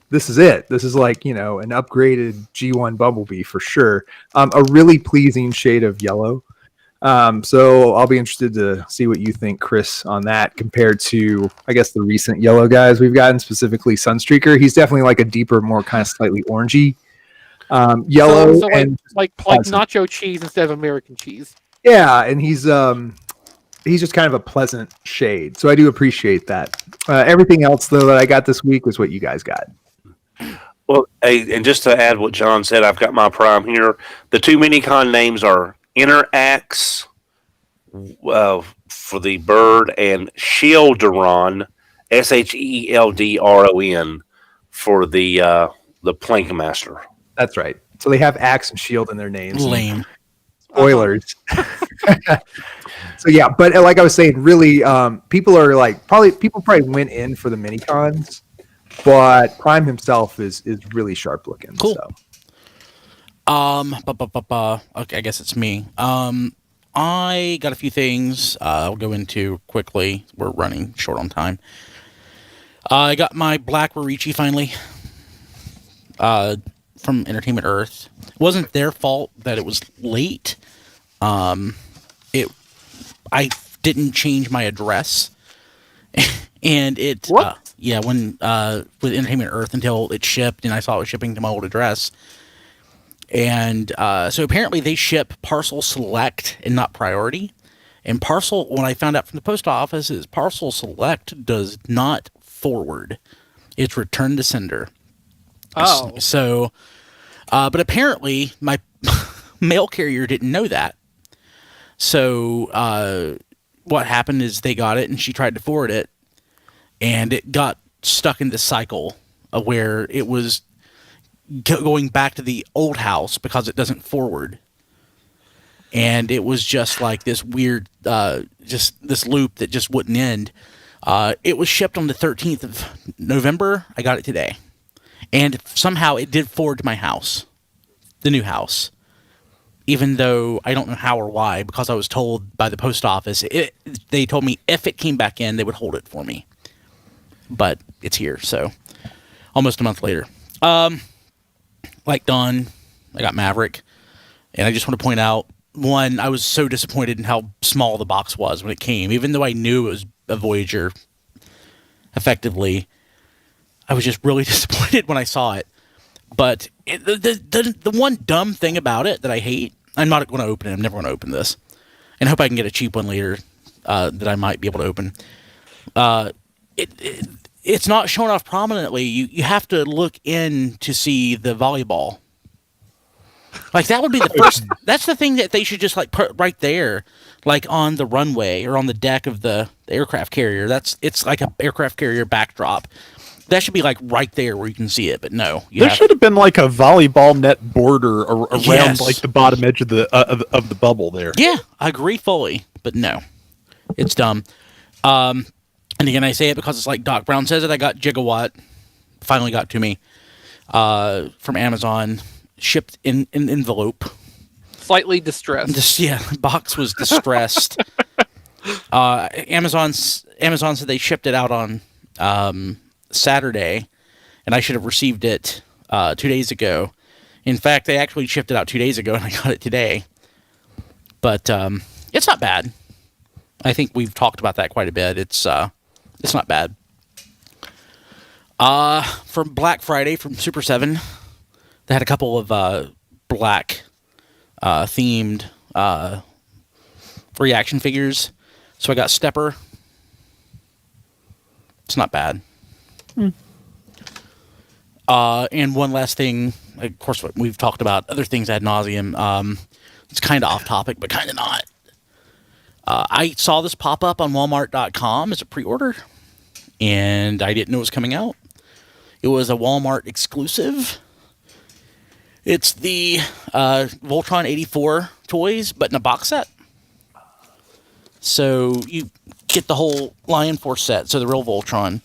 S7: this is it. This is like, an upgraded G1 Bumblebee for sure. A really pleasing shade of yellow. So I'll be interested to see what you think, Chris, on that compared to, I guess, the recent yellow guys we've gotten, specifically Sunstreaker. He's definitely like a deeper, more kind of slightly orangey. Yellow
S2: so
S7: and
S2: like nacho cheese instead of American cheese.
S7: Yeah, and he's just kind of a pleasant shade, so I do appreciate that. Everything else though that I got this week was what you guys got.
S3: Well, and just to add what John said, I've got my Prime here. The two Minicon names are Interax for the bird and Sheldron, Sheldron, for the Plankmaster.
S7: That's right. So they have axe and shield in their names.
S1: Lame.
S7: Spoilers. So yeah, but like I was saying, really, people probably went in for the Minicons, but Prime himself is really sharp looking.
S1: Cool.
S7: So.
S1: Okay, I guess it's me. I got a few things I'll go into quickly. We're running short on time. I got my Black Warichi finally. From Entertainment Earth. It wasn't their fault that it was late. I didn't change my address, and it with Entertainment Earth until it shipped, and I saw it was shipping to my old address. And so apparently they ship parcel select and not priority. And parcel, when I found out from the post office, is parcel select does not forward. It's return to sender.
S2: Oh.
S1: So, but apparently my mail carrier didn't know that. So, what happened is they got it and she tried to forward it, and it got stuck in this cycle of where it was going back to the old house because it doesn't forward. And it was just like this weird, just this loop that just wouldn't end. It was shipped on the 13th of November. I got it today. And somehow it did forward to my house, the new house, even though I don't know how or why, because I was told by the post office, they told me if it came back in, they would hold it for me. But it's here, so almost a month later. Like Don, I got Maverick, and I just want to point out, one, I was so disappointed in how small the box was when it came, even though I knew it was a Voyager, effectively. I was just really disappointed when I saw it. But the one dumb thing about it that I hate, I'm not going to open it. I'm never going to open this. And I hope I can get a cheap one later that I might be able to open. It's not shown off prominently. You have to look in to see the volleyball. Like, that would be the first... That's the thing that they should just, like, put right there, like, on the runway or on the deck of the aircraft carrier. It's like an aircraft carrier backdrop. That should be like right there where you can see it, but no.
S4: There should have been like a volleyball net border around like the bottom edge of the bubble there.
S1: Yeah, I agree fully, but no, it's dumb. And again, I say it because it's like Doc Brown says it. I got Gigawatt, finally got to me from Amazon, shipped in envelope.
S2: Slightly distressed.
S1: Box was distressed. Amazon said they shipped it out on Saturday, and I should have received it 2 days ago. In fact, they actually shipped it out 2 days ago, and I got it today. But it's not bad. I think we've talked about that quite a bit. It's not bad. From Black Friday from Super 7, they had a couple of black themed reaction figures. So I got Stepper. It's not bad. And one last thing, of course, we've talked about other things ad nauseum. It's kind of off topic, but kind of not. I saw this pop up on Walmart.com as a pre-order, and I didn't know it was coming out. It was a Walmart exclusive. It's the Voltron 84 toys, but in a box set. So you get the whole Lion Force set, so the real Voltron,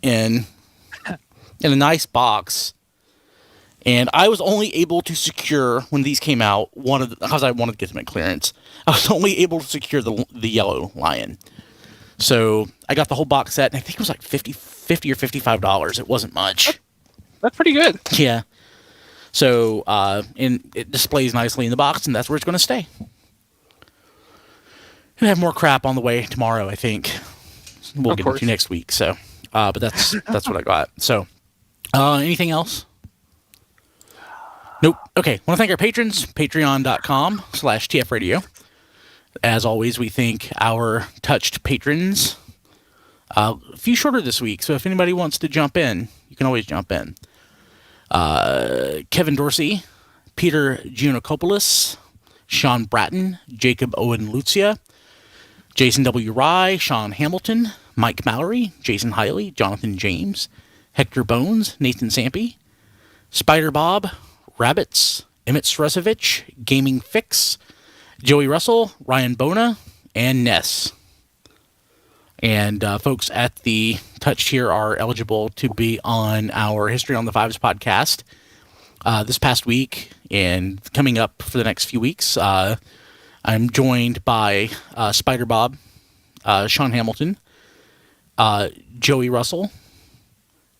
S1: in a nice box. And I was only able to secure, when these came out, because I wanted to get them at clearance, I was only able to secure the yellow Lion. So I got the whole box set, and I think it was like $50 or $55. It wasn't much.
S2: That's pretty good.
S1: Yeah. So, and it displays nicely in the box, and that's where it's going to stay. Gonna have more crap on the way tomorrow, I think. We'll get into next week. So, but that's what I got. So, anything else? Nope. Okay. Want to thank our patrons, patreon.com/tfradio. As always, we thank our touched patrons. A few shorter this week, so if anybody wants to jump in, you can always jump in. Kevin Dorsey, Peter Giannakopoulos, Sean Bratton, Jacob Owen Lucia, Jason W. Rye, Sean Hamilton, Mike Mallory, Jason Hiley, Jonathan James, Hector Bones, Nathan Sampy, Spider Bob, Rabbits, Emmett Sresovich, Gaming Fix, Joey Russell, Ryan Bona, and Ness. And folks at the Touched here are eligible to be on our History on the Fives podcast this past week and coming up for the next few weeks. I'm joined by Spider Bob, Sean Hamilton, Joey Russell,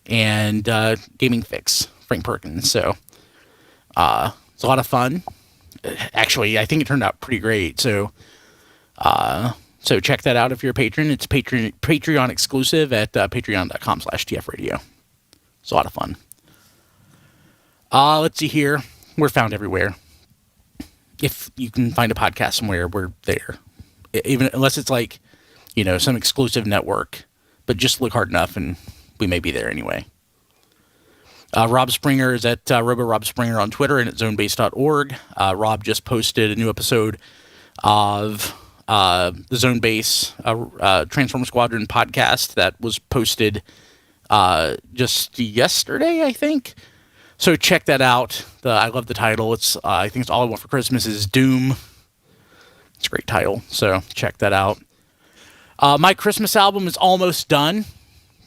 S1: and Gaming Fix, Frank Perkins. So it's a lot of fun. Actually, I think it turned out pretty great. So check that out if you're a patron. It's Patreon exclusive at patreon.com/tfradio. It's a lot of fun. Let's see here. We're found everywhere. If you can find a podcast somewhere, we're there. Even unless it's like, some exclusive network. But just look hard enough and we may be there anyway. Rob Springer is at Robo Springer on Twitter and at zonebase.org. Rob just posted a new episode of the Zone Base Transformer Squadron podcast that was posted just yesterday, I think. So check that out. I love the title. It's I think it's All I Want for Christmas is Doom. It's a great title. So check that out. My Christmas album is almost done.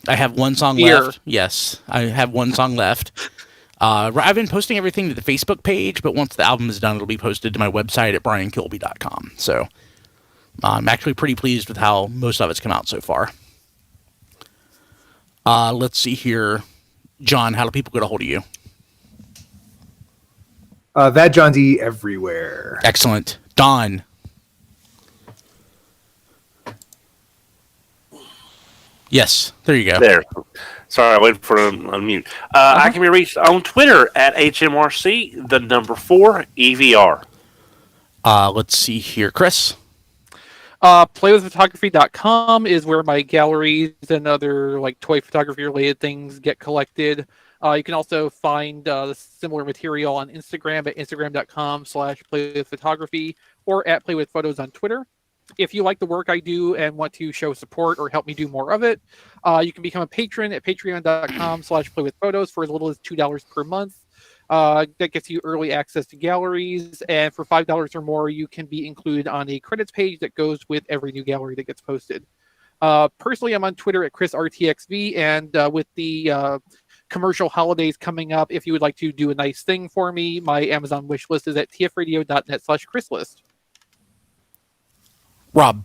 S1: I have one song left. Yes, I have one song left. I've been posting everything to the Facebook page, but once the album is done, it'll be posted to my website at briankilby.com. So I'm actually pretty pleased with how most of it's come out so far. Let's see here. John, how do people get a hold of you?
S7: That John D everywhere.
S1: Excellent. Don. Yes, there you go.
S3: There. Sorry, I waited for him to unmute. I can be reached on Twitter at HMRC, the number 4 EVR.
S1: Let's see here. Chris.
S2: Playwithphotography.com is where my galleries and other toy photography related things get collected. You can also find similar material on Instagram at instagram.com/playwithphotography or at playwithphotos on Twitter. If you like the work I do and want to show support or help me do more of it, you can become a patron at patreon.com/playwithphotos for as little as $2 per month. That gets you early access to galleries, and for $5 or more, you can be included on a credits page that goes with every new gallery that gets posted. Personally, I'm on Twitter at ChrisRTXV, and with the commercial holidays coming up, if you would like to do a nice thing for me, my Amazon wish list is at tfradio.net/chrislist.
S1: Rob.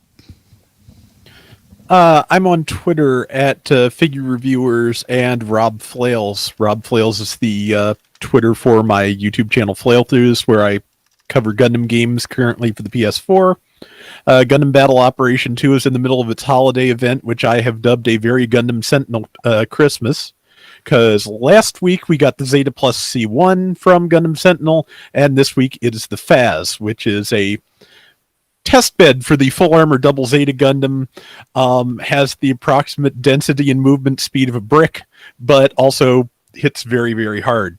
S4: I'm on Twitter at Figure Reviewers and Rob Flails. Rob Flails is the Twitter for my YouTube channel Flail Throughs, where I cover Gundam games currently for the PS4. Gundam Battle Operation 2 is in the middle of its holiday event, which I have dubbed a very Gundam Sentinel Christmas. because last week we got the Zeta Plus C1 from Gundam Sentinel, and this week it is the FAZ, which is a test bed for the full armor double Zeta Gundam. Has the approximate density and movement speed of a brick, but also hits very, very hard.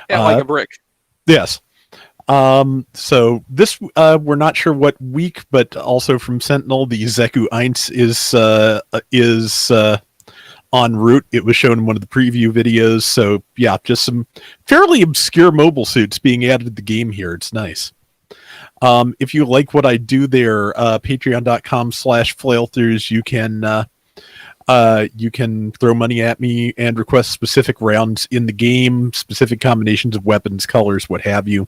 S2: Yeah, like a brick.
S4: Yes. So this, we're not sure what week, but also from Sentinel, the Zeku Eins is en route. It was shown in one of the preview videos. So yeah, just some fairly obscure mobile suits being added to the game here. It's nice. If you like what I do there, patreon.com/flailthroughs, you can throw money at me and request specific rounds in the game, specific combinations of weapons, colors, what have you.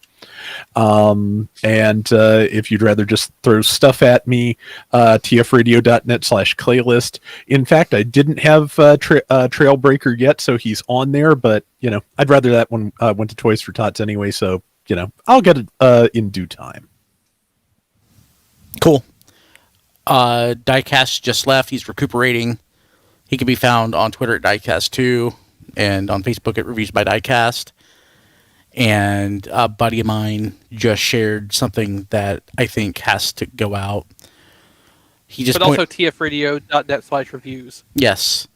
S4: And if you'd rather just throw stuff at me, tfradio.net/playlist. In fact, I didn't have Trailbreaker yet, so he's on there, but I'd rather that one went to Toys for Tots anyway, so I'll get it in due time.
S1: Cool. Diecast just left. He's recuperating. He can be found on Twitter at Diecast2 and on Facebook at Reviews by Diecast. And a buddy of mine just shared something that I think has to go out.
S2: But also tfradio.net/reviews.
S1: Yes.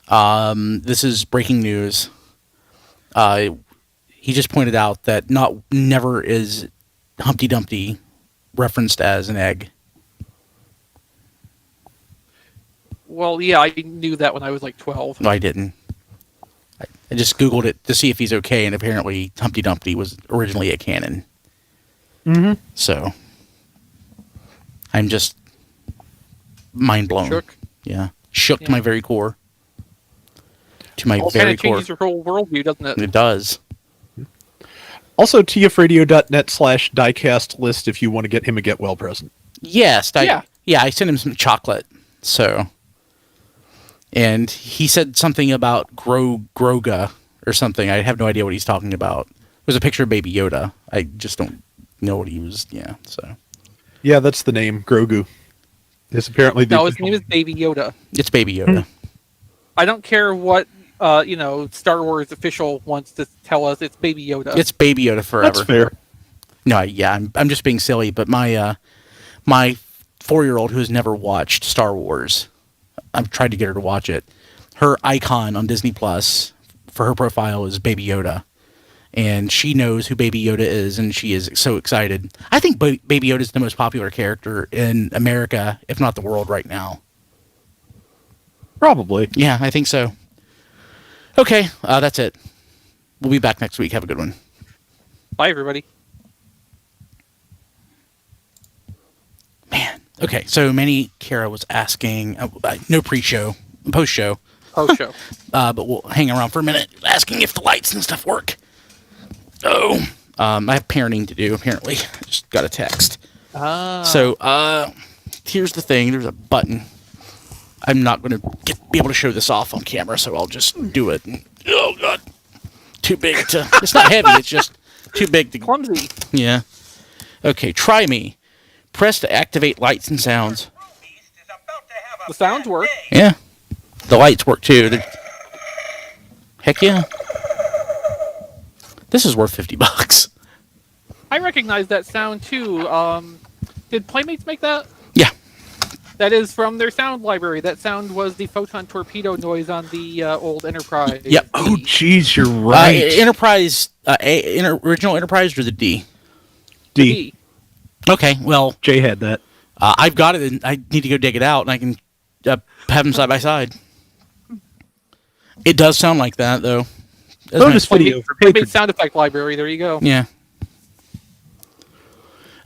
S1: This is breaking news. He just pointed out that never is Humpty Dumpty referenced as an egg.
S2: Well, yeah, I knew that when I was like 12.
S1: No, I didn't. I just Googled it to see if he's okay, and apparently Humpty Dumpty was originally a canon.
S4: Mm-hmm.
S1: So, I'm just mind blown.
S2: Shook?
S1: Yeah. Shook to my very core. To my
S2: All
S1: very
S2: kind of
S1: core.
S2: changes your whole worldview, doesn't it?
S1: It does.
S4: Also, tfradio.net/diecast list if you want to get him a get well present.
S1: Yes.
S2: Yeah,
S1: I sent him some chocolate. So, and he said something about Groga or something. I have no idea what he's talking about. It was a picture of Baby Yoda. I just don't know what he was. Yeah, so.
S4: Yeah, that's the name, Grogu. It's apparently the
S2: his name is Baby Yoda.
S1: It's Baby Yoda.
S2: I don't care what Star Wars official wants to tell us. It's Baby Yoda.
S1: It's Baby Yoda forever.
S4: That's fair.
S1: No, yeah, I'm just being silly, but my 4-year-old who has never watched Star Wars, I've tried to get her to watch it. Her icon on Disney Plus for her profile is Baby Yoda, and she knows who Baby Yoda is, and she is so excited. I think Baby Yoda is the most popular character in America, if not the world, right now.
S4: Probably.
S1: Yeah, I think so. Okay, that's it. We'll be back next week. Have a good one.
S2: Bye, everybody.
S1: Man. Okay, so Manny Kara was asking, no pre-show, post-show.
S2: Post-show.
S1: But we'll hang around for a minute, asking if the lights and stuff work. Oh, I have parenting to do, apparently. I just got a text. So, here's the thing. There's a button. I'm not going to be able to show this off on camera, so I'll just do it. Oh, God. Too big to... It's not heavy, it's just too big to...
S2: Clumsy.
S1: Yeah. Okay, try me. Press to activate lights and sounds.
S2: The sounds work.
S1: Yeah. The lights work, too. Heck yeah. This is worth $50.
S2: I recognize that sound, too. Did Playmates make that?
S1: Yeah.
S2: That is from their sound library. That sound was the photon torpedo noise on the old Enterprise.
S1: Yep.
S4: Oh, jeez, you're right.
S1: Enterprise, original Enterprise or the D?
S4: D.
S1: Okay, well...
S4: Jay had that.
S1: I've got it, and I need to go dig it out, and I can have them side by side. It does sound like that, though.
S4: Bonus video for
S2: Playmates
S4: patrons.
S2: sound effect library. There you go.
S1: Yeah.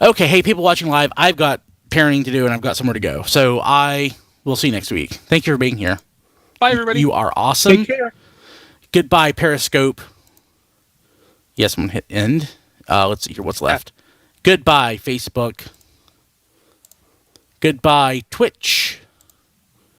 S1: Okay, hey, people watching live, I've got parenting to do, and I've got somewhere to go. So I will see you next week. Thank you for being here.
S2: Bye, everybody.
S1: You are awesome.
S4: Take care.
S1: Goodbye, Periscope. Yes, I'm going to hit end. Let's see here what's left. Goodbye, Facebook. Goodbye, Twitch.